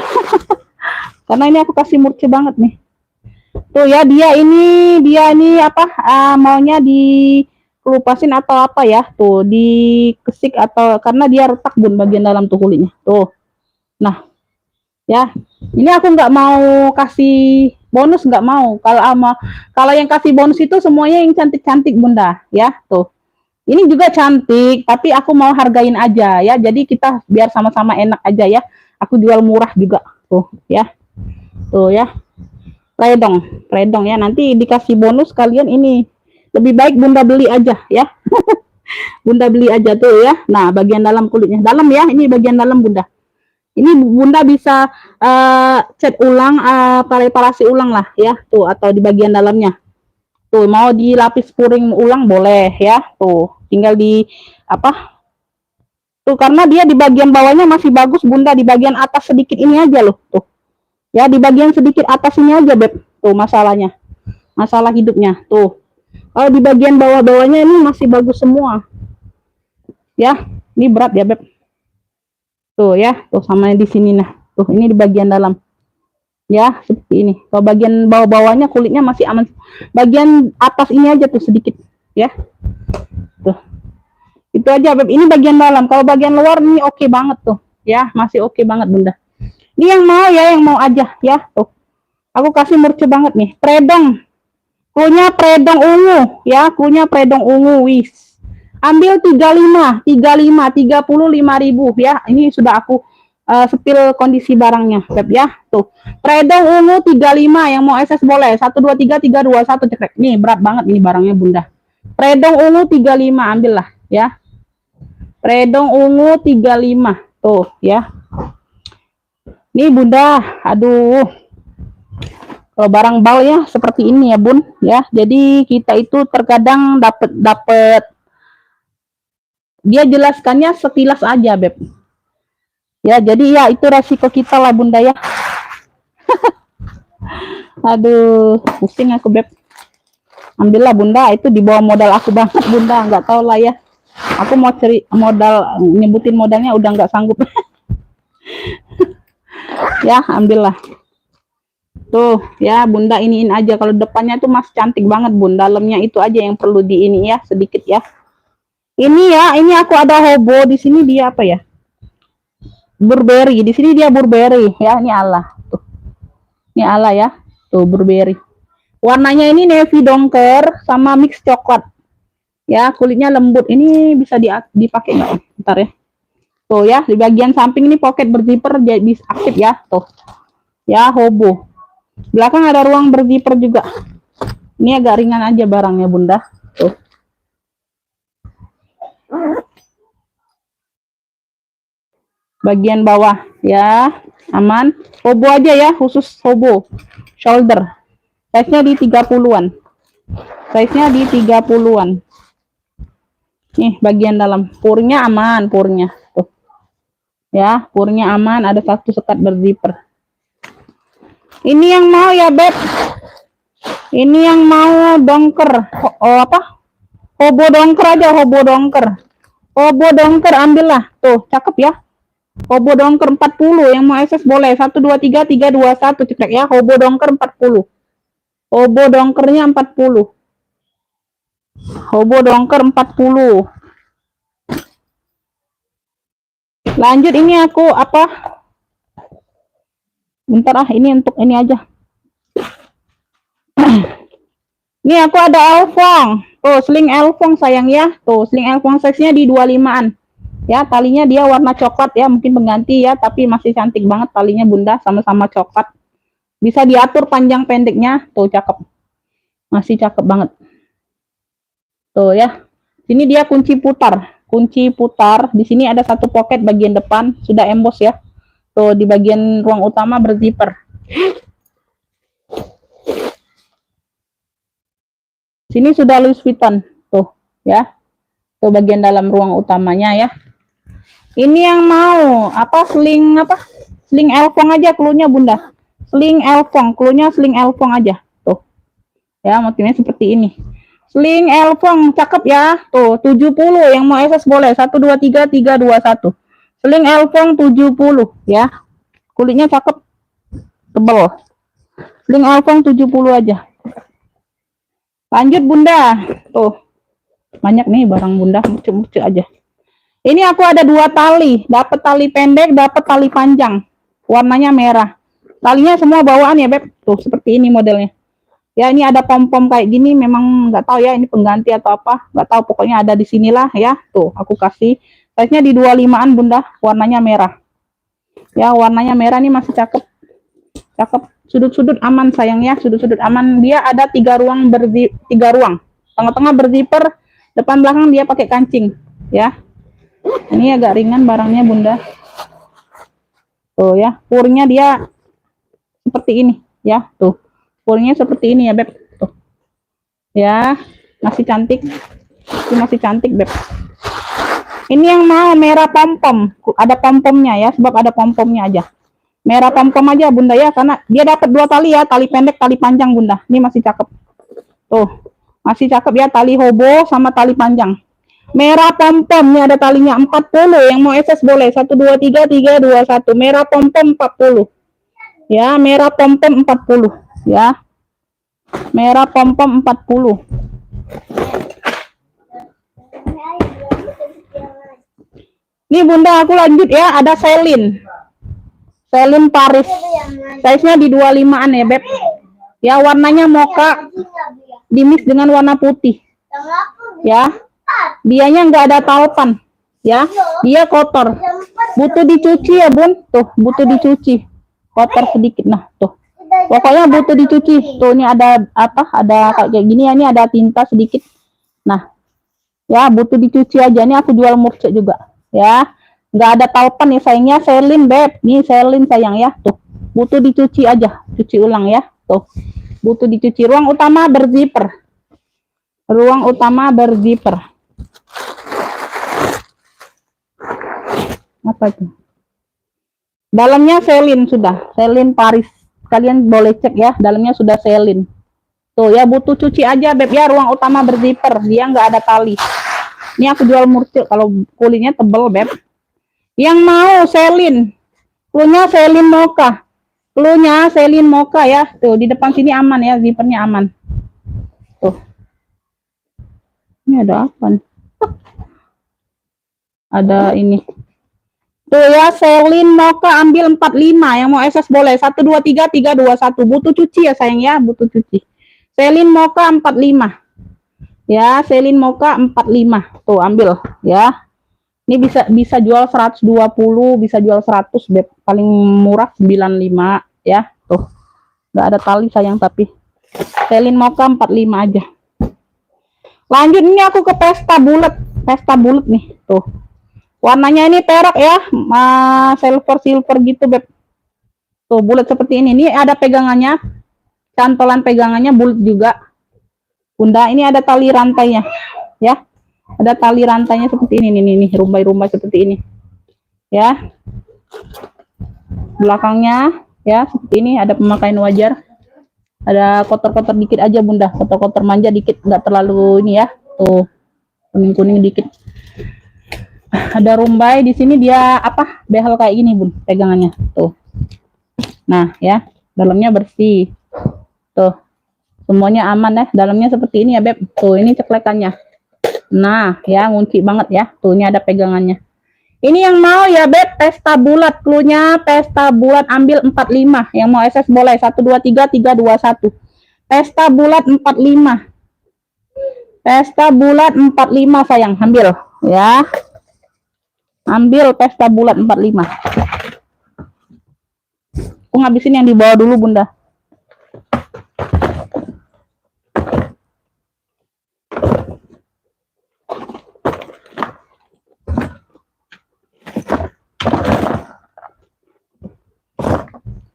Karena ini aku kasih murce banget nih. Tuh ya dia ini apa maunya dikelupasin atau apa ya. Tuh dikesik atau karena dia retak bun bagian dalam tuh kulitnya. Tuh. Nah. Ya. Ini aku nggak mau kasih bonus nggak mau. Kalau yang kasih bonus itu semuanya yang cantik-cantik bunda ya. Tuh. Ini juga cantik tapi aku mau hargain aja ya. Jadi kita biar sama-sama enak aja ya. Aku jual murah juga. Tuh ya. Tuh ya, predong ya. Nanti dikasih bonus kalian ini. Lebih baik bunda beli aja ya. Bunda beli aja tuh ya. Nah bagian dalam kulitnya dalam ya. Ini bagian dalam bunda. Ini bunda bisa cat ulang, preparasi ulang lah ya. Tuh atau di bagian dalamnya. Tuh mau dilapis puring ulang boleh ya. Tuh tinggal di apa? Tuh karena dia di bagian bawahnya masih bagus bunda. Di bagian atas sedikit ini aja loh. Tuh. Ya di bagian sedikit atas ini aja beb. Tuh masalahnya. Masalah hidupnya. Tuh. Kalau di bagian bawah-bawahnya ini masih bagus semua. Ya, ini berat ya beb. Tuh ya, tuh sama di sini nah. Tuh ini di bagian dalam. Ya, seperti ini. Kalau bagian bawah-bawahnya kulitnya masih aman. Bagian atas ini aja tuh sedikit, ya. Tuh. Itu aja beb. Ini bagian dalam. Kalau bagian luar ini oke banget tuh. Ya, masih oke banget bunda. Ini yang mau ya, yang mau aja ya. Tuh. Aku kasih murce banget nih. Predong. Kunya predong ungu ya, kunya predong ungu wis. Ambil 35, 35.000 ya. Ini sudah aku sepil kondisi barangnya, Beb ya. Tuh. Predong ungu 35 yang mau SS boleh. 1 2 3 3 2 1 cekrek. Nih berat banget ini barangnya bunda. Predong ungu 35 ambil lah ya. Predong ungu 35. Tuh ya. Nih bunda, aduh. Kalau barang bal ya seperti ini ya bun, ya. Jadi kita itu terkadang dapat dia jelaskannya sekilas aja beb. Ya jadi ya itu resiko kita lah bunda ya. Aduh, pusing aku beb. Ambillah bunda, itu di bawah modal aku banget bunda, nggak tahu lah ya. Aku mau cari modal, nyebutin modalnya udah nggak sanggup. Ya ambillah tuh ya bunda, iniin aja. Kalau depannya tuh masih cantik banget bun, dalamnya itu aja yang perlu di ini ya sedikit ya. Ini ya, ini aku ada hobo di sini, dia apa ya? Burberry. Di sini dia Burberry ya, ini ala. Tuh. Ini ala ya. Tuh Burberry. Warnanya ini navy dongker sama mix coklat. Ya, kulitnya lembut. Ini bisa dipakai nggak? Bentar ya. Tuh ya, di bagian samping ini pocket berzipper jadi aktif ya. Tuh. Ya, hobo. Belakang ada ruang berzipper juga. Ini agak ringan aja barangnya, Bunda. Tuh. Bagian bawah ya, aman. Hobo aja ya, khusus hobo. Shoulder. Size-nya di 30-an. Size-nya di 30-an. Nih, bagian dalam. Purnya aman, purnya. Tuh. Ya, purnya aman, ada satu sekat berzipper. Ini yang mau ya, Beb. Ini yang mau dongker. Oh, apa? Hobo dongker aja, hobo dongker. Hobo dongker ambillah. Tuh, cakep ya. Hobo dongker 40, yang mau SS boleh. 1 2 3 3 2 1 cekrek ya. Hobo dongker 40. Hobo dongkernya 40. Hobo dongker 40. Lanjut, ini aku apa? Bentar ini untuk ini aja. Ini aku ada elfong. Tuh, sling elfong sayang ya. Tuh, sling elfong size-nya di 25-an. Ya, talinya dia warna coklat ya, mungkin pengganti ya, tapi masih cantik banget talinya, Bunda, sama-sama coklat. Bisa diatur panjang pendeknya. Tuh, cakep. Masih cakep banget. Tuh ya. Ini dia kunci putar. Kunci putar. Di sini ada satu pocket bagian depan, sudah emboss ya. Tuh, di bagian ruang utama berzipper. Sini sudah Louis Vuitton. Tuh, ya. Tuh bagian dalam ruang utamanya ya. Ini yang mau apa, sling apa? Sling elfong aja cluenya, Bunda. Sling elfong, cluenya sling elfong aja. Tuh. Ya, motifnya seperti ini. Sling elfong cakep ya. Tuh, 70, yang mau SS boleh. 1 2 3 3 2 1. Sling elfong 70 ya. Kulitnya cakep. Tebal. Sling elfong 70 aja. Lanjut, Bunda. Tuh. Banyak nih barang Bunda, mucuk-mucuk aja. Ini aku ada 2 tali, dapat tali pendek, dapat tali panjang. Warnanya merah. Talinya semua bawaan ya, Beb. Tuh, seperti ini modelnya. Ya, ini ada pom-pom kayak gini, memang nggak tahu ya ini pengganti atau apa. Nggak tahu, pokoknya ada di sinilah ya. Tuh, aku kasih. Size-nya di 25-an, Bunda. Warnanya merah. Ya, warnanya merah nih masih cakep. Cakep. Sudut-sudut aman sayang ya, sudut-sudut aman. Dia ada 3 ruang 3 ruang. Tengah-tengah berzipper, depan belakang dia pakai kancing, ya. Ini agak ringan barangnya, Bunda. Tuh ya, purnya dia seperti ini, ya. Tuh, purnya seperti ini ya, Beb. Tuh. Ya, masih cantik. Ini masih cantik, Beb. Ini yang mau merah pom-pom. Ada pom-pomnya ya, sebab ada pom-pomnya aja. Merah pom-pom aja, Bunda ya, karena dia dapat 2 tali ya, tali pendek, tali panjang, Bunda. Ini masih cakep. Tuh, masih cakep ya, tali hobo sama tali panjang. Merah pom-pom, ini ada talinya 40, yang mau SS boleh. 1 2 3 3 2 1. Merah pom-pom 40. Ya, merah pom-pom 40 ya. Merah pom-pom 40. Nih, Bunda, aku lanjut ya, ada Celine. Celine Paris. Size-nya di 25-an ya, Beb. Ya, warnanya mocha dimix dengan warna putih. Ya. Dianya nggak ada taupan, ya. Dia kotor. Butuh dicuci ya, Bun. Tuh, butuh dicuci. Kotor sedikit. Nah, tuh. Pokoknya butuh dicuci. Tuh, ini ada apa? Ada kayak gini ya, ini ada tinta sedikit. Nah, ya butuh dicuci aja. Ini aku jual murcek juga, ya. Nggak ada taupan ya sayangnya. Celine, Beb. Nih Celine sayang ya. Tuh, butuh dicuci aja. Cuci ulang ya. Tuh, butuh dicuci. Ruang utama berzipper. Ruang utama berzipper. Apa itu? Dalamnya Celine sudah, Celine Paris. Kalian boleh cek ya, dalamnya sudah Celine. Tuh ya, butuh cuci aja, Beb ya. Ruang utama berzipper, dia nggak ada tali. Ini aku jual murcil, kalau kulitnya tebel, Beb. Yang mau Celine, cluenya Celine mocha. Cluenya Celine mocha ya. Tuh, di depan sini aman ya, zippernya aman. Tuh. Ini ada apa nih? Ada ini. Tuh ya, Selin Mocha ambil 45. Yang mau SS boleh. 1, 2, 3, 3, 2, 1. Butuh cuci ya sayang ya, butuh cuci. Selin Mocha 45. Ya, Selin Mocha 45. Tuh ambil ya. Ini bisa jual 120, bisa jual 100, Beb. Paling murah 95 ya. Tuh. Nggak ada tali sayang tapi. Selin Mocha 45 aja. Lanjut ini aku ke pesta bulat. Pesta bulat nih, tuh. Warnanya ini perak ya, silver gitu, Beb. Tuh, bulat seperti ini. Ini ada pegangannya. Cantolan pegangannya bulat juga. Bunda, ini ada tali rantainya, ya. Ada tali rantainya seperti ini nih, rumbai-rumbai seperti ini. Ya. Belakangnya ya, seperti ini ada pemakaian wajar. Ada kotor-kotor dikit aja, Bunda. Kotor-kotor manja dikit, nggak terlalu ini ya. Tuh. Kuning-kuning dikit. Ada rumbai di sini, dia apa? Behel kayak gini, Bun, pegangannya. Tuh. Nah, ya. Dalamnya bersih. Tuh. Semuanya aman ya. Dalamnya seperti ini ya, Beb. Tuh, ini ceklekannya. Nah, ya, ngunci banget ya. Tuh, ini ada pegangannya. Ini yang mau ya, Beb, pesta bulat. Klunya pesta bulat ambil 45. Yang mau SS boleh. 1, 2, 3, 3, 2, 1. Pesta bulat 45. Pesta bulat 45 sayang. Ambil ya. Ambil pesta bulat 45. Aku ngabisin yang di bawah dulu, Bunda.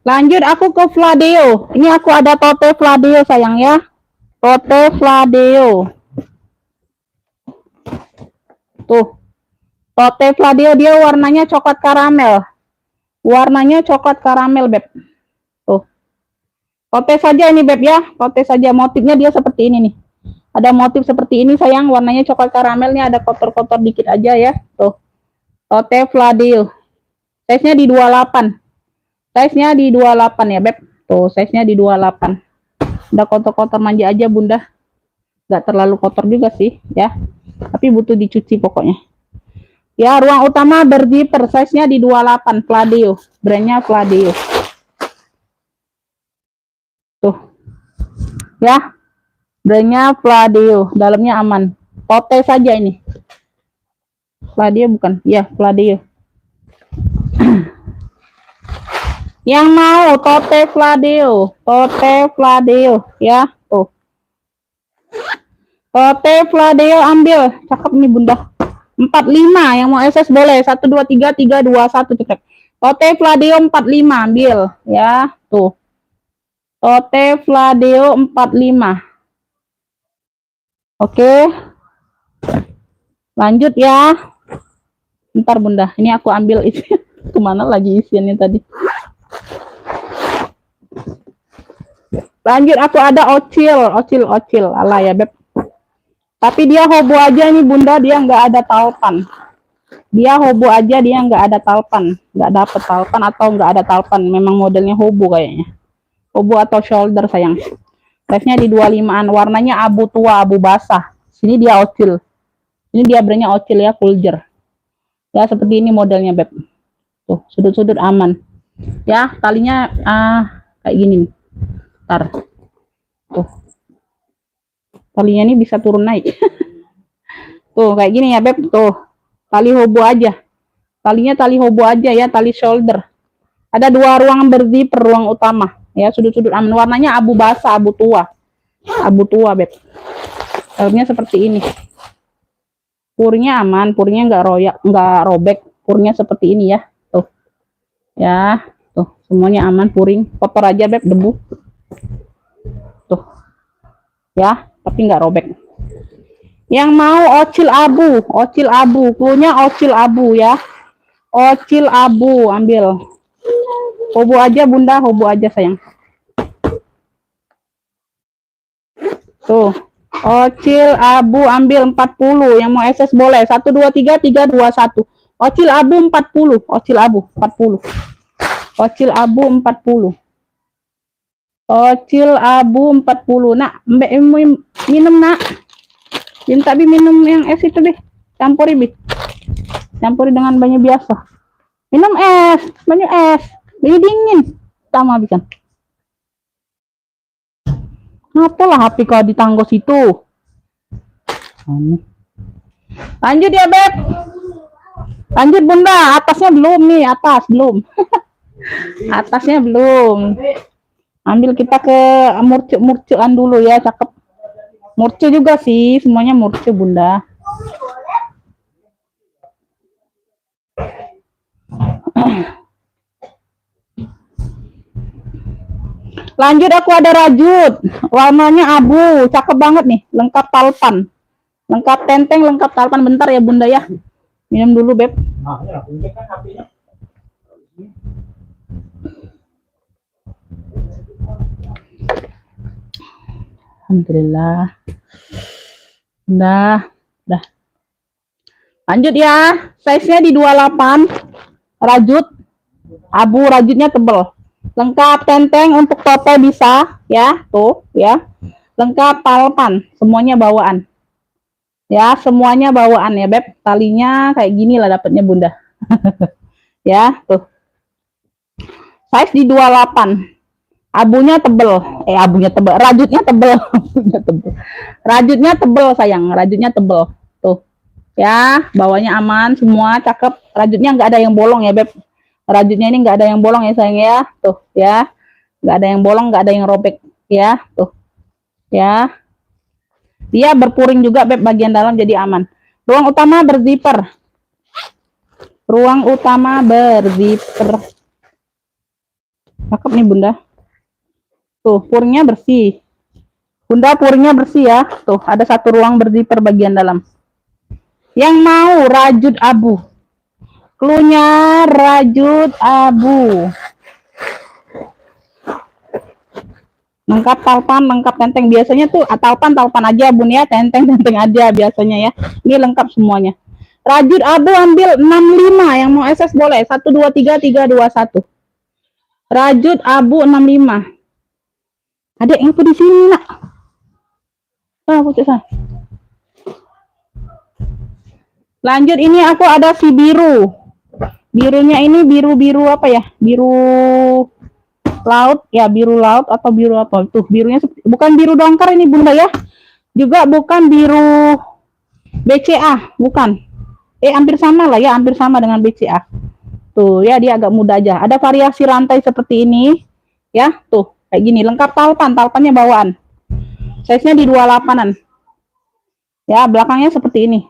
Lanjut aku ke Fladeo. Ini aku ada tote Fladeo sayang ya. Tote Fladeo. Tuh. Tote Fladeo dia warnanya coklat karamel. Warnanya coklat karamel, Beb. Tuh. Tote saja ini, Beb ya. Tote saja, motifnya dia seperti ini nih. Ada motif seperti ini sayang, warnanya coklat karamelnya ada kotor-kotor dikit aja ya. Tuh. Tote Fladeo. Size-nya di 28. Size-nya di 28 ya, Beb. Tuh, size-nya di 28. Udah kotor-kotor manja aja, Bunda. Nggak terlalu kotor juga sih, ya. Tapi butuh dicuci pokoknya. Ya, ruang utama berzipper, size-nya di 28, Fladeo. Brandnya Fladeo. Tuh. Ya. Brandnya Fladeo, dalamnya aman. Tote saja ini. Fladeo bukan? Ya, Fladeo. Yang mau tote Fladeo, ya. Tuh. Tote Fladeo ambil. Cakep nih, Bunda. 45 yang mau SS boleh. 1, 2, 3, 3, 2, 1 cekrek. Tote Fladeo 45 ambil ya. Tuh. Tote Fladeo 45. Oke. Lanjut ya. Bentar, Bunda. Ini aku ambil isi. Kemana lagi isiannya tadi? Lanjut aku ada ocil ala ya, Beb. Tapi dia hobo aja nih, Bunda, dia nggak ada talpan. Dia hobo aja, dia nggak ada talpan. Nggak dapet talpan atau nggak ada talpan. Memang modelnya hobo kayaknya. Hobo atau shoulder sayang. Size-nya di 25-an. Warnanya abu tua, abu basah. Sini dia ocil. Ini dia brandnya ocil ya, Fulger. Ya, seperti ini modelnya, Beb. Tuh, sudut-sudut aman. Ya, talinya kayak gini nih. Ntar. Tuh. Talinya ini bisa turun naik. Tuh, kayak gini ya, Beb. Tuh. Tali hobo aja. Talinya tali hobo aja ya, tali shoulder. Ada 2 ruangan berzipper, ruang utama. Ya, sudut-sudut aman. Warnanya abu basah, abu tua. Abu tua, Beb. Dalamnya seperti ini. Purnya aman, purnya nggak robek. Purnya seperti ini ya. Tuh. Ya, tuh. Semuanya aman, puring. Kotor aja, Beb, debu. Tuh. Ya, tapi nggak robek. Yang mau ocil abu, punya ocil abu ya. Ocil abu ambil. Hobo aja, Bunda, hobo aja sayang. Tuh. Ocil abu ambil 40. Yang mau SS boleh. 1, 2, 3, 3, 2, 1. Ocil abu 40. Ocil abu 40. Ocil abu 40. Ocil abu 40. Nak, Mbak minum, Nak. Minta minum yang es itu deh. Campur Bi. campuri dengan banyu biasa. Minum es, banyu es, banyu dingin. Sama habiskan. Apalah HP kau ditanggos itu. Lanjut ya, Beb. Lanjut, Bunda. Atasnya belum nih, atas belum. Atasnya belum. Ambil kita ke murcuk-murcukan dulu ya, cakep. Murcu juga sih, semuanya murcu, Bunda. Lanjut, aku ada rajut. Warnanya abu, cakep banget nih. Lengkap talpan. Lengkap tenteng, lengkap talpan. Bentar ya, Bunda ya. Minum dulu, Beb. Alhamdulillah. Udah. Lanjut ya. Size-nya di 28. Rajut. Abu, rajutnya tebel. Lengkap tenteng, untuk tote bisa ya, tuh ya. Lengkap talpan, semuanya bawaan. Ya, semuanya bawaan ya, Beb. Talinya kayak gini lah dapatnya, Bunda. Ya, tuh. Size di 28. Abunya tebel. Abunya tebel. Rajutnya tebel. Rajutnya tebel, sayang. Rajutnya tebel. Tuh. Ya, bawahnya aman, semua cakep. Rajutnya nggak ada yang bolong ya, Beb. Rajutnya ini nggak ada yang bolong ya, sayang ya. Tuh, ya. Nggak ada yang bolong, nggak ada yang robek. Ya, tuh. Ya. Dia berpuring juga, Beb, bagian dalam jadi aman. Ruang utama berzipper. Ruang utama berzipper. Cakep nih, Bunda. Tuh, puringnya bersih. Bunda, puringnya bersih ya. Tuh, ada satu ruang berzipper bagian dalam. Yang mau rajut abu. Cluenya rajut abu. Lengkap talpan, lengkap tenteng. Biasanya tuh talpan aja, Bun ya. Tenteng aja biasanya ya. Ini lengkap semuanya. Rajut abu ambil 65. Yang mau SS boleh. 1, 2, 3, 3, 2, 1. Rajut abu 65. Ada info di sini, Nak. Lanjut, ini aku ada si biru. Birunya ini biru apa ya? Biru laut ya, biru laut atau biru apa? Tuh, birunya bukan biru dongker ini, Bunda ya. Juga bukan biru BCA, bukan. Hampir sama lah ya, hampir sama dengan BCA. Tuh ya, dia agak muda aja. Ada variasi rantai seperti ini. Ya, tuh. Kayak gini, lengkap talpannya bawaan. Size-nya di 28-an. Ya, belakangnya seperti ini.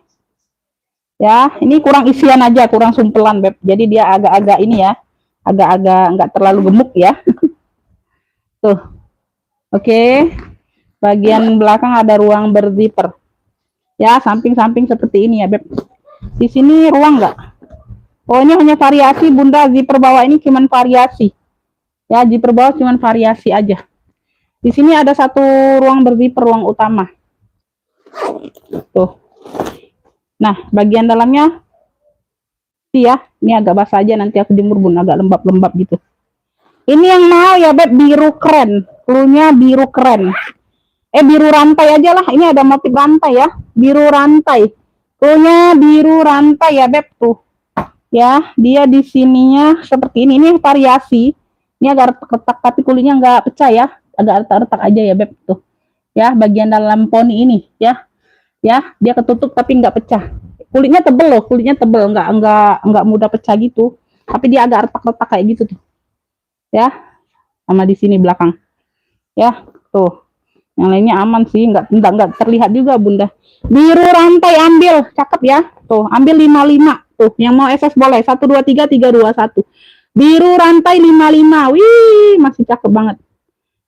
Ya, ini kurang isian aja, kurang sumpelan, Beb. Jadi dia agak-agak ini ya. Agak-agak nggak terlalu gemuk ya. Tuh. Oke. Bagian belakang ada ruang berzipper. Ya, samping-samping seperti ini ya, Beb. Di sini ruang nggak? Oh, ini hanya variasi, Bunda. Zipper bawah ini cuman variasi. Ya, zipper bawah cuman variasi aja. Di sini ada satu ruang berzipper, ruang utama. Tuh. Nah, bagian dalamnya sih ya. Ini agak basah aja, nanti aku jemur, Bun. Agak lembab-lembab gitu. Ini yang mau ya, Beb, biru keren. Cluenya biru keren. Biru rantai aja lah. Ini ada motif rantai ya. Biru rantai. Cluenya biru rantai ya, Beb, tuh. Ya, dia di sininya seperti ini. Ini variasi. Ini agak retak-retak, tapi kulitnya nggak pecah ya. Agak retak-retak aja ya, Beb, tuh. Ya, bagian dalam poni ini ya. Ya, dia ketutup tapi nggak pecah. Kulitnya tebel loh, kulitnya tebel, nggak mudah pecah gitu. Tapi dia agak retak-retak kayak gitu tuh. Ya, sama di sini belakang. Ya, tuh. Yang lainnya aman sih, nggak terlihat juga, Bunda. Biru rantai ambil, cakep ya. Tuh, ambil 55. Tuh, yang mau SS boleh. 1, 2, 3, 3, 2, 1. Biru rantai 55. Wih, masih cakep banget.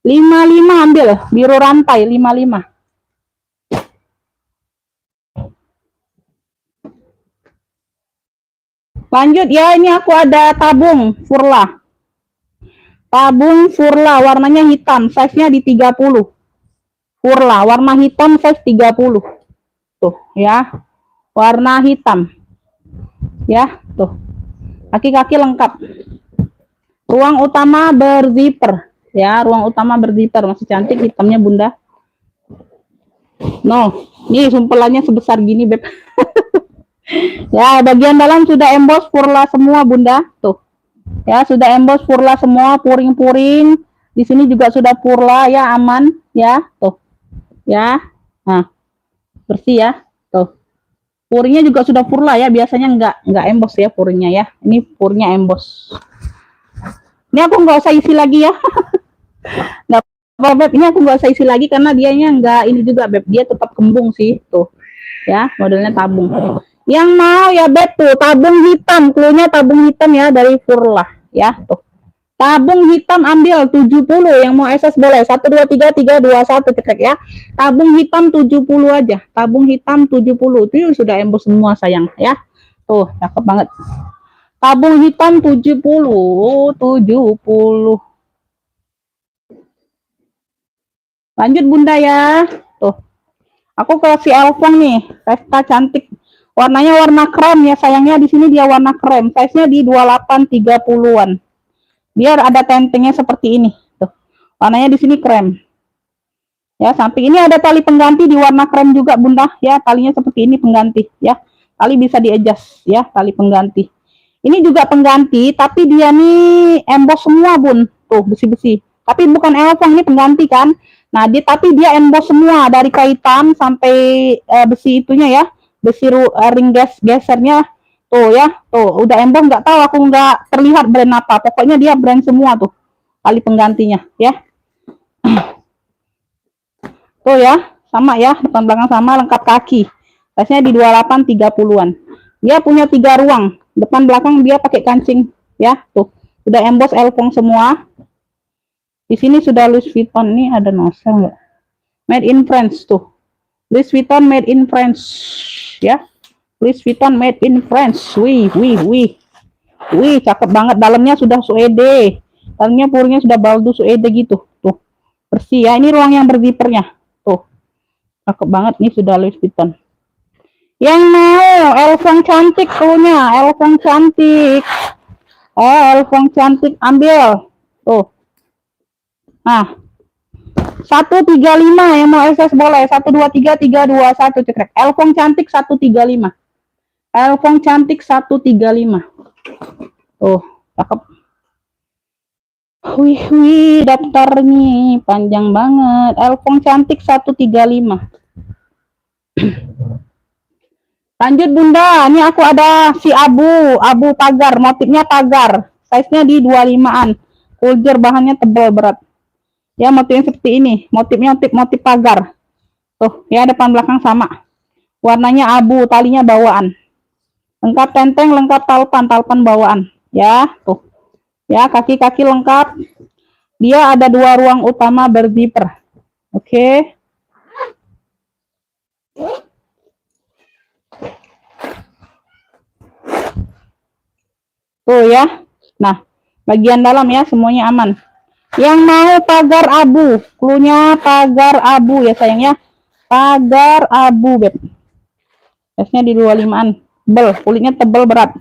55 ambil, biru rantai 55. Lanjut ya, ini aku ada tabung Furla. Tabung Furla warnanya hitam, size-nya di 30. Furla warna hitam, size 30. Tuh ya. Warna hitam. Ya, tuh. Kaki-kaki lengkap. Ruang utama berzipper. Ya, ruang utama berzipper, masih cantik hitamnya, Bunda. No, ini sumpelannya sebesar gini, Beb. Ya, bagian dalam sudah emboss purla semua, Bunda. Tuh. Ya, sudah emboss purla semua, puring-puring. Di sini juga sudah purla ya, aman ya. Tuh. Ya. Nah, bersih ya. Tuh. Puringnya juga sudah purla ya, biasanya enggak emboss ya puringnya ya. Ini purnya emboss. Ini aku nggak usah isi lagi ya. Nggak apa Beb, ini aku nggak usah isi lagi karena dianya nggak ini juga Beb, dia tetap kembung sih tuh ya, modelnya tabung. Yang mau ya Beb tuh tabung hitam, cluenya tabung hitam ya dari Furlah ya tuh. Tabung hitam ambil 70, yang mau SS boleh 123321 cekrek ya. Tabung hitam 70 aja, tabung hitam 70 itu sudah emboss semua sayang ya. Tuh, cakep banget. Tabung hitam 70. Lanjut Bunda ya. Tuh. Aku kasih Elfong nih, pesta cantik. Warnanya warna krem ya sayangnya, di sini dia warna krem. Size-nya di 28 30-an. Biar ada tentengnya seperti ini. Tuh. Warnanya di sini krem. Ya, samping ini ada tali pengganti di warna krem juga Bunda ya, talinya seperti ini pengganti ya. Tali bisa di-adjust ya, tali pengganti. Ini juga pengganti, tapi dia nih emboss semua Bun. Tuh, besi-besi. Tapi bukan Elfong, ini pengganti kan. Nah, tapi dia emboss semua dari kaitan sampai besi itunya ya, besi ring gesernya tuh ya, tuh udah emboss, nggak tahu aku nggak terlihat brand apa, pokoknya dia brand semua tuh tali penggantinya ya. Tuh ya, sama ya, depan belakang sama, lengkap kaki. Size-nya di 28 30-an. Dia punya 3 ruang, depan belakang dia pakai kancing ya, tuh. Udah emboss Elfong semua. Di sini sudah Louis Vuitton, nih ada nozzle enggak? Made in France tuh. Louis Vuitton made in France ya. Louis Vuitton made in France. Wih, cakep banget, dalamnya sudah suede. Dalamnya puringnya sudah baldu suede gitu. Tuh. Bersih ya. Ini ruang yang berzipernya. Tuh. Cakep banget nih sudah Louis Vuitton. Yang mau Elfong cantik punya, Elfong cantik. Elfong cantik ambil. Tuh. Nah, 135 yang mau SS boleh. 123321 cekrek. Elfong cantik 135. Elfong cantik 135. Tuh, cakep. Wih, daftarnya panjang banget. Elfong cantik 135. Lanjut Bunda, ini aku ada si abu pagar, motifnya pagar. Size-nya di 25-an. Kuljer, bahannya tebal berat. Ya, motifnya seperti ini. Motifnya motif pagar. Tuh, ya depan belakang sama. Warnanya abu, talinya bawaan. Lengkap tenteng, lengkap talpan bawaan. Ya, tuh. Ya, kaki-kaki lengkap. Dia ada 2 ruang utama berzipper. Oke. Tuh ya. Nah, bagian dalam ya semuanya aman. Yang mau pagar abu, cluenya pagar abu ya sayangnya. Pagar abu, Beb. Size-nya di 25-an. Tebel, kulitnya tebel berat.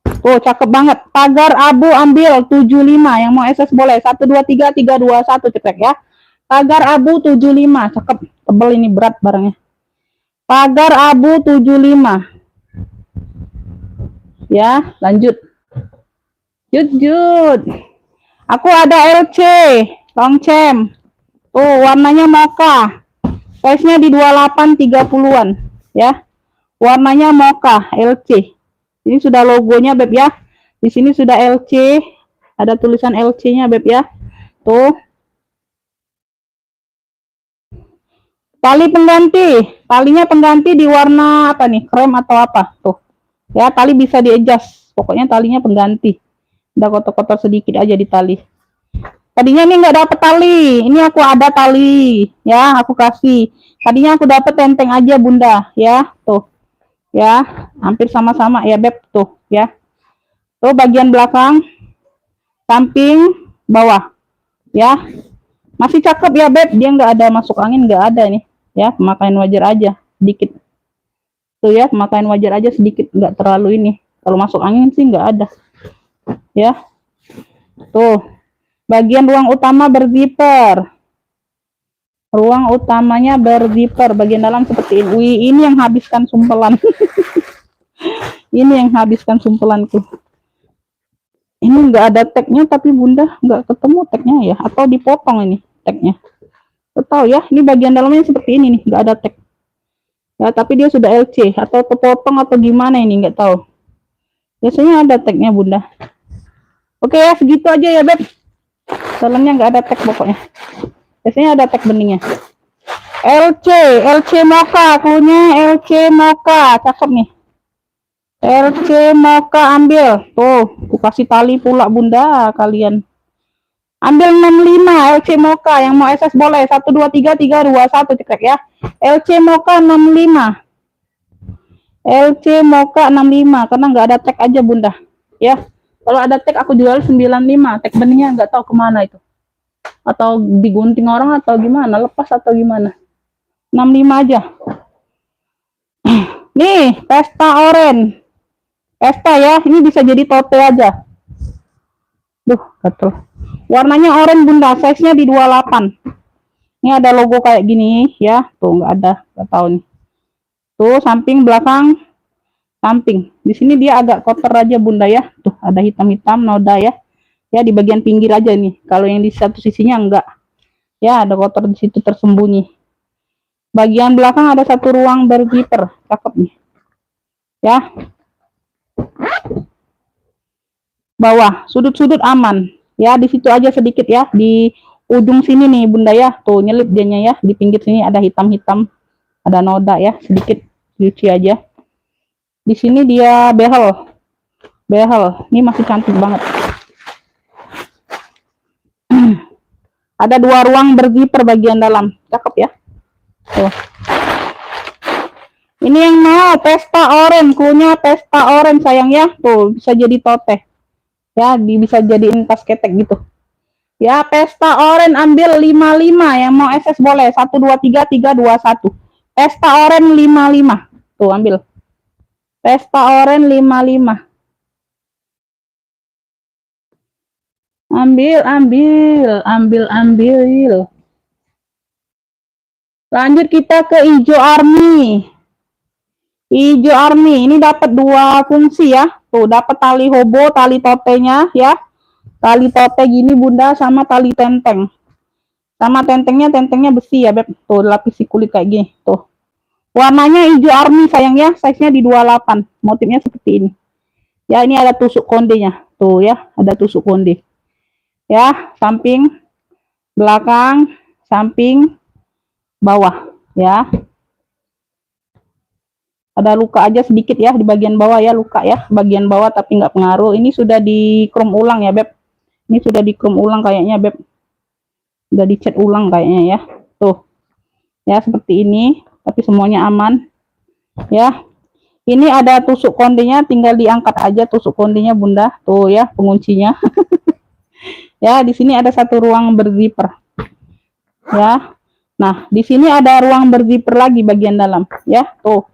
Tuh, cakep banget. Pagar abu ambil 75. Yang mau SS boleh. 123321 cekrek ya. Pagar abu 75. Cakep. Tebel ini, berat barangnya. Pagar abu 75. Ya, lanjut. Jut. Aku ada LC. Longchamp. Tuh, warnanya mocha. Size-nya di 28 30-an. Ya. Warnanya mocha, LC. Ini sudah logonya Beb ya. Di sini sudah LC. Ada tulisan LC-nya Beb ya. Tuh. Tali pengganti. Talinya pengganti di warna apa nih? Krem atau apa? Tuh. Ya, tali bisa di-adjust. Pokoknya talinya pengganti. Udah kotor-kotor sedikit aja di tali. Tadinya ini nggak dapet tali. Ini aku ada tali. Ya, aku kasih. Tadinya aku dapet tenteng aja Bunda. Ya, tuh. Ya, hampir sama-sama ya Beb. Tuh, ya. Tuh bagian belakang. Samping, bawah. Ya. Masih cakep ya Beb. Dia nggak ada masuk angin, nggak ada nih. Ya, pemakaian wajar aja. Sedikit. Tuh ya, pemakaian wajar aja sedikit. Nggak terlalu ini. Kalau masuk angin sih nggak ada. Ya. Tuh. Bagian ruang utama berzipper. Ruang utamanya berzipper. Bagian dalam seperti ini. Wih, ini yang habiskan sumpelan. Ini yang habiskan sumpelanku. Ini nggak ada tagnya, tapi bunda nggak ketemu tagnya ya, atau dipotong ini tagnya. Tahu ya, ini bagian dalamnya seperti ini nih, nggak ada tag. Ya, tapi dia sudah LC atau terpotong atau gimana ini nggak tahu. Biasanya ada tagnya bunda. Oke ya, segitu aja ya beb. Dalamnya nggak ada tag pokoknya. Biasanya ada tag beningnya. LC Mocha, cluenya LC Mocha, cakep nih. LC Mocha ambil. Tuh, aku kasih tali pula bunda kalian. Ambil 65 LC Mocha, yang mau SS boleh. 1 2 3 3 2 1 cekrek ya. LC Mocha 65. LC Mocha 65 karena nggak ada tag aja bunda. Ya. Kalau ada tag aku jual 95. Tag beningnya nggak tahu kemana itu. Atau digunting orang atau gimana, lepas atau gimana. 65 aja. Nih, Pesta Orange. Pesta ya, ini bisa jadi tote aja. Duh, gatel. Warnanya oranye bunda, size-nya di 28. Ini ada logo kayak gini ya. Tuh, nggak ada, nggak tahu nih. Tuh, samping, belakang, samping. Di sini dia agak kotor aja bunda ya. Tuh, ada hitam-hitam noda ya. Ya, di bagian pinggir aja nih. Kalau yang di satu sisinya enggak. Ya, ada kotor di situ tersembunyi. Bagian belakang ada satu ruang berzipper, cakep nih. Ya. Bawah, sudut-sudut aman. Ya, di situ aja sedikit ya, di ujung sini nih bunda ya. Tuh, nyelip dianya ya. Di pinggir sini ada hitam-hitam, ada noda ya, sedikit cuci aja. Di sini dia behel. Behel. Ini masih cantik banget. Ada 2 ruang berzipper bagian dalam. Cakep ya. Tuh. Ini yang mau Pesta Orange, cluenya Pesta Orange sayang ya. Tuh, bisa jadi tote. Ya, bisa jadiin tas ketek gitu. Ya, Pesta Orange ambil 55, yang mau SS boleh. 1 2 3 3 2 1. Pesta Orange 55. Tuh, ambil. Pesta Orange 55. Ambil. Lanjut kita ke hijau army. Hijau army ini dapat 2 fungsi ya. Tuh, dapat tali hobo, tali totenya ya. Tali tote gini bunda, sama tali tenteng. Sama tentengnya besi ya beb. Tuh, lapisi kulit kayak gini. Tuh. Warnanya hijau army sayang ya. Size-nya di 28. Motifnya seperti ini. Ya, ini ada tusuk kondenya. Tuh ya, ada tusuk konde. Ya, samping, belakang, samping, bawah ya. Ada luka aja sedikit ya di bagian bawah ya, luka ya bagian bawah, tapi nggak pengaruh. Ini sudah di chrome ulang ya beb. Ini sudah di chrome ulang kayaknya beb. Udah dicat ulang kayaknya ya. Tuh ya, seperti ini, tapi semuanya aman ya. Ini ada tusuk kondenya, tinggal diangkat aja tusuk kondenya bunda. Tuh ya, penguncinya. Ya, di sini ada satu ruang berzipper ya. Nah, di sini ada ruang berzipper lagi bagian dalam ya. Tuh,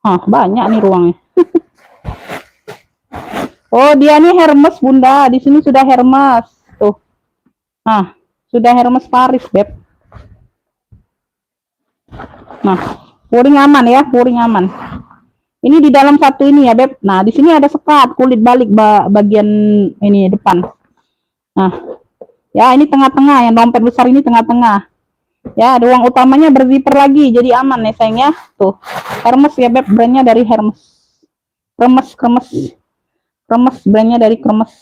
banyak nih ruangnya. Oh, dia nih Hermes bunda. Di sini sudah Hermes. Tuh, sudah Hermes Paris beb. Nah, pouring aman ya, pouring aman. Ini di dalam satu ini ya beb. Nah, di sini ada sekat kulit balik bagian ini depan. Nah, ya ini tengah-tengah, yang dompet besar ini tengah-tengah. Ya, ruang utamanya berzipper lagi, jadi aman ya sayang ya. Tuh, Hermes ya beb, brandnya dari Hermes. Kremes, brandnya dari Kremes.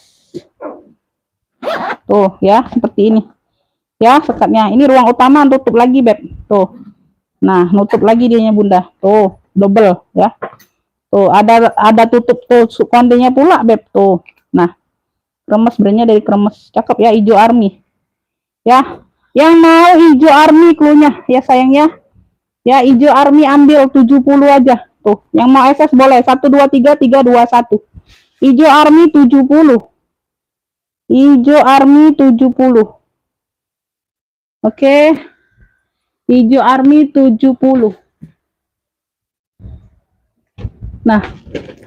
Tuh ya, seperti ini. Ya, sekatnya. Ini ruang utama, tutup lagi beb. Tuh. Nah, nutup lagi dianya bunda. Tuh, double ya. Tuh, ada tutup tuh kondenya pula beb. Tuh. Nah, Kremes, brandnya dari Kremes. Cakep ya, hijau army. Ya, yang mau hijau army cluenya ya sayang ya. Ya, hijau army ambil 70 aja. Tuh, yang mau SS boleh. 1 2 3 3 2 1. Hijau army 70. Hijau army 70. Oke. Hijau army 70. Nah,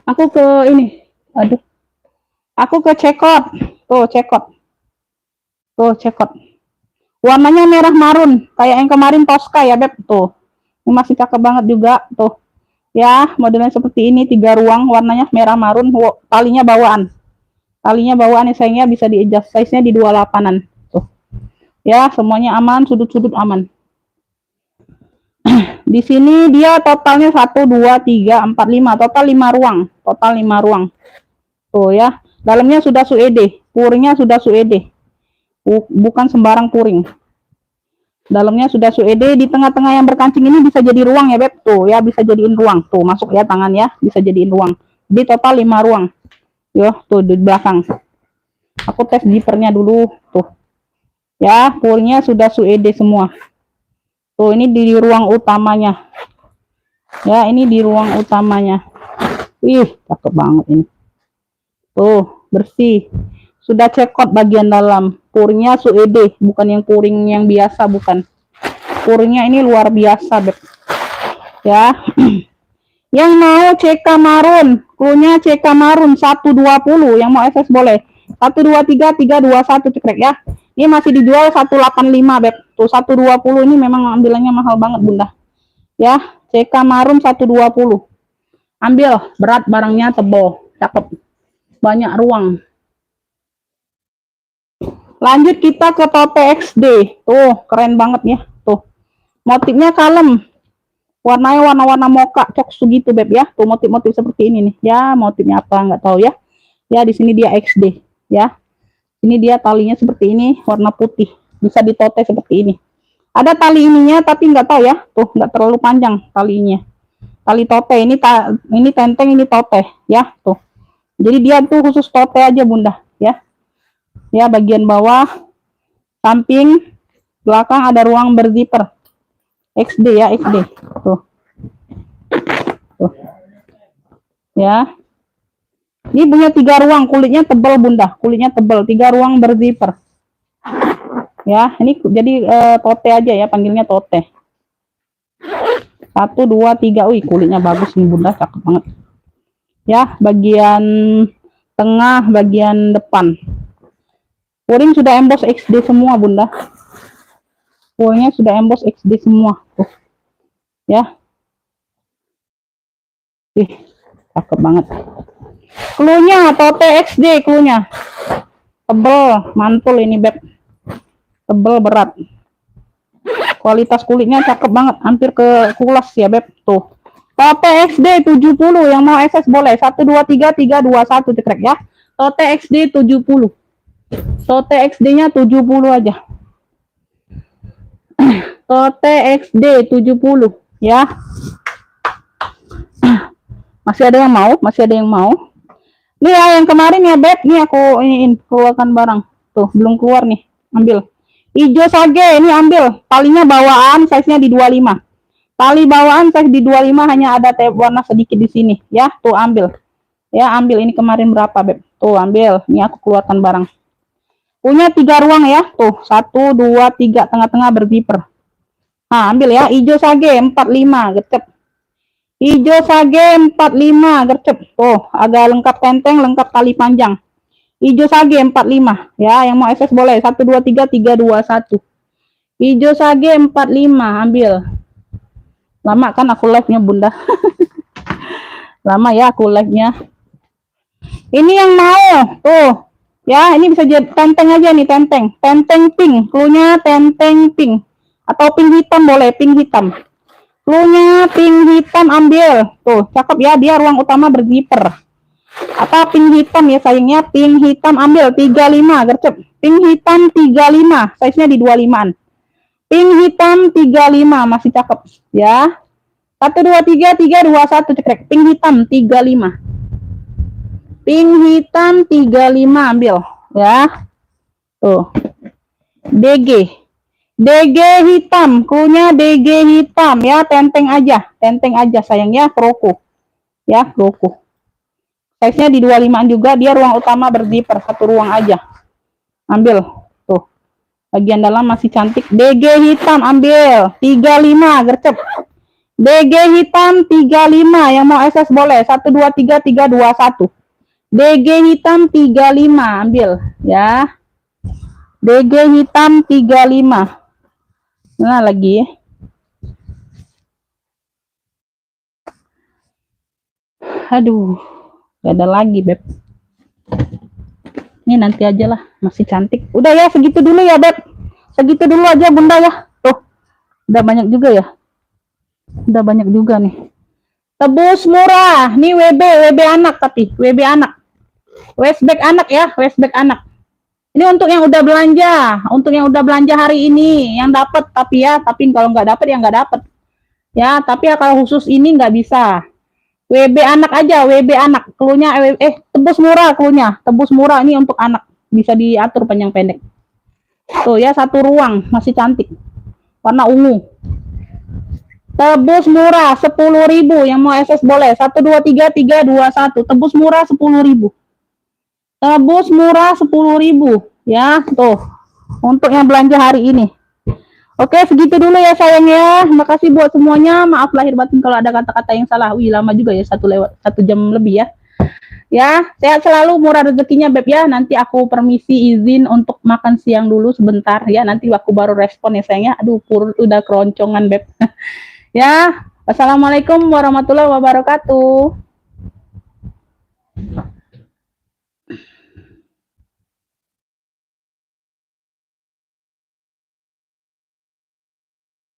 aku ke ini. Aduh. Aku ke cekot. Tuh, cekot. Tuh, cekot. Warnanya merah marun, kayak yang kemarin Tosca ya, beb. Tuh. Ini masih cakep banget juga, tuh. Ya, modelnya seperti ini, 3 ruang, warnanya merah marun, talinya bawaan. Talinya bawaan ya sayangnya, bisa di adjust size-nya di 28-an. Tuh. Ya, semuanya aman, sudut-sudut aman. Di sini dia totalnya 1 2 3 4 5, total 5 ruang, total 5 ruang. Tuh ya. Dalamnya sudah suede, puringnya sudah suede. Bukan sembarang puring. Dalamnya sudah suede, di tengah-tengah yang berkancing ini bisa jadi ruang ya Beb. Tuh ya, bisa jadiin ruang. Tuh, masuk ya tangan ya, bisa jadiin ruang. Di total 5 ruang. Yo, tuh di belakang. Aku tes zippernya dulu. Tuh. Ya, puringnya sudah suede semua. Tuh, ini di ruang utamanya. Ya, ini di ruang utamanya. Ih, cakep banget ini. Tuh, bersih. Sudah cekot bagian dalam. Puringnya suede, bukan yang puring yang biasa, bukan. Puringnya ini luar biasa, Beb. Ya. Yang mau CK marun, cluenya CK marun 120, yang mau SS boleh. 123 321 cekrek ya. Ini masih dijual 185, Beb. Tuh 120 ini memang ambilannya mahal banget, Bunda. Ya, CK marun 120. Ambil, berat barangnya, tebal, cakep. Banyak ruang. Lanjut kita ke tote XD. Tuh, keren banget ya. Tuh. Motifnya kalem. Warnanya warna-warna mocha coksu gitu, Beb ya. Tuh motif-motif seperti ini nih. Ya, motifnya apa nggak tahu ya. Ya, di sini dia XD ya. Ini dia talinya seperti ini, warna putih. Bisa ditote seperti ini. Ada tali ininya tapi nggak tahu ya. Tuh, nggak terlalu panjang talinya. Tali tote ini tenteng, ini tote ya. Tuh. Jadi dia tuh khusus tote aja, Bunda ya. Ya, bagian bawah, samping, belakang ada ruang berzipper. XD ya, XD. Tuh. Tuh. Ya. Ini punya 3 ruang, kulitnya tebal, Bunda. Kulitnya tebal, 3 ruang berzipper. Ya, ini jadi tote aja ya, panggilnya tote. 1 2 3. Wih, kulitnya bagus nih, Bunda, cakep banget. Ya, bagian tengah, bagian depan. Puring sudah emboss XD semua, Bunda. Puringnya sudah emboss XD semua. Tuh. Ya. Ih, cakep banget. Cluenya tote XD, cluenya. Tebel, mantul ini, Beb. Tebel, berat. Kualitas kulitnya cakep banget, hampir ke kulas ya, Beb. Tuh. Tote XD 70, yang mau SS boleh. 1 2 3 3 2 1 cekrek ya. Tote XD 70. Tote XD-nya 70 aja. Tote XD 70 ya. Masih ada yang mau? Masih ada yang mau? Nih ya, yang kemarin ya, Beb. Nih aku iniin, keluarkan barang. Tuh, belum keluar nih. Ambil. Hijau sage, ini ambil. Talinya bawaan, size-nya di 25. Tali bawaan size di 25, hanya ada warna sedikit di sini. Ya, tuh ambil. Ya, ambil. Ini kemarin berapa, Beb? Tuh, ambil. Ini aku keluarkan barang. Punya 3 ruang ya. Tuh, 1 2 3, tengah-tengah berzipper. Nah, ambil ya. Hijau sage 45, gercep. Hijau sage 45, gercep. Tuh, agak lengkap tenteng, lengkap tali panjang. Hijau sage 45. Ya, yang mau SS boleh. 1 2 3 3 2 1. Hijau sage 45, ambil. Lama kan aku live-nya, Bunda. Lama ya aku live-nya. Ini yang mau. Tuh. Ya, ini bisa jadi tenteng aja nih, tenteng. Tenteng pink, cluenya tenteng pink. Atau pink hitam boleh, pink hitam. Cluenya pink hitam, ambil. Tuh, cakep ya, dia ruang utama berzipper. Atau pink hitam ya, sayangnya pink hitam, ambil 35, gercep. Pink hitam 35, size-nya di 25-an. Pink hitam 35, masih cakep ya. 1 2 3 3 2 1 cekrek. Pink hitam 35. Pink hitam 35, ambil ya. Tuh. DG. DG hitam, cluenya DG hitam ya, tenteng aja sayang ya, kroko. Ya, kroko. Size-nya di 25-an juga, dia ruang utama berzipper, 1 ruang aja. Ambil. Tuh. Bagian dalam masih cantik. DG hitam, ambil 35, gercep. DG hitam 35, yang mau SS boleh. 1 2 3 3 2 1. DG hitam 35, ambil ya. DG hitam 35. Nah, lagi. Aduh, gak ada lagi, Beb. Ini nanti aja lah, masih cantik. Udah ya, segitu dulu ya, Beb. Segitu dulu aja, Bunda ya. Tuh, udah banyak juga ya. Udah banyak juga nih. Tebus murah. Nih WB anak tapi, WB anak. Westback anak ya, Westback anak. Ini untuk yang udah belanja hari ini, yang dapat tapi kalau nggak dapat ya nggak dapat. Ya, tapi ya kalau khusus ini nggak bisa. WB anak aja, WB anak. Klunya tebus murah klunya. Tebus murah ini untuk anak. Bisa diatur panjang pendek. Tuh ya, satu ruang, masih cantik. Warna ungu. Tebus murah 10.000, yang mau SS boleh. 1 2 3 3 2 1. Tebus murah 10.000. Tebus murah 10.000 ya, tuh untuk yang belanja hari ini. Oke, segitu dulu ya sayang ya. Makasih buat semuanya. Maaf lahir batin kalau ada kata-kata yang salah. Wih, lama juga ya, 1 jam lebih ya. Ya, sehat selalu, murah rezekinya Beb ya. Nanti aku permisi izin untuk makan siang dulu sebentar ya. Nanti aku baru respon ya sayangnya. Aduh, udah keroncongan Beb. Ya, wassalamualaikum warahmatullahi wabarakatuh.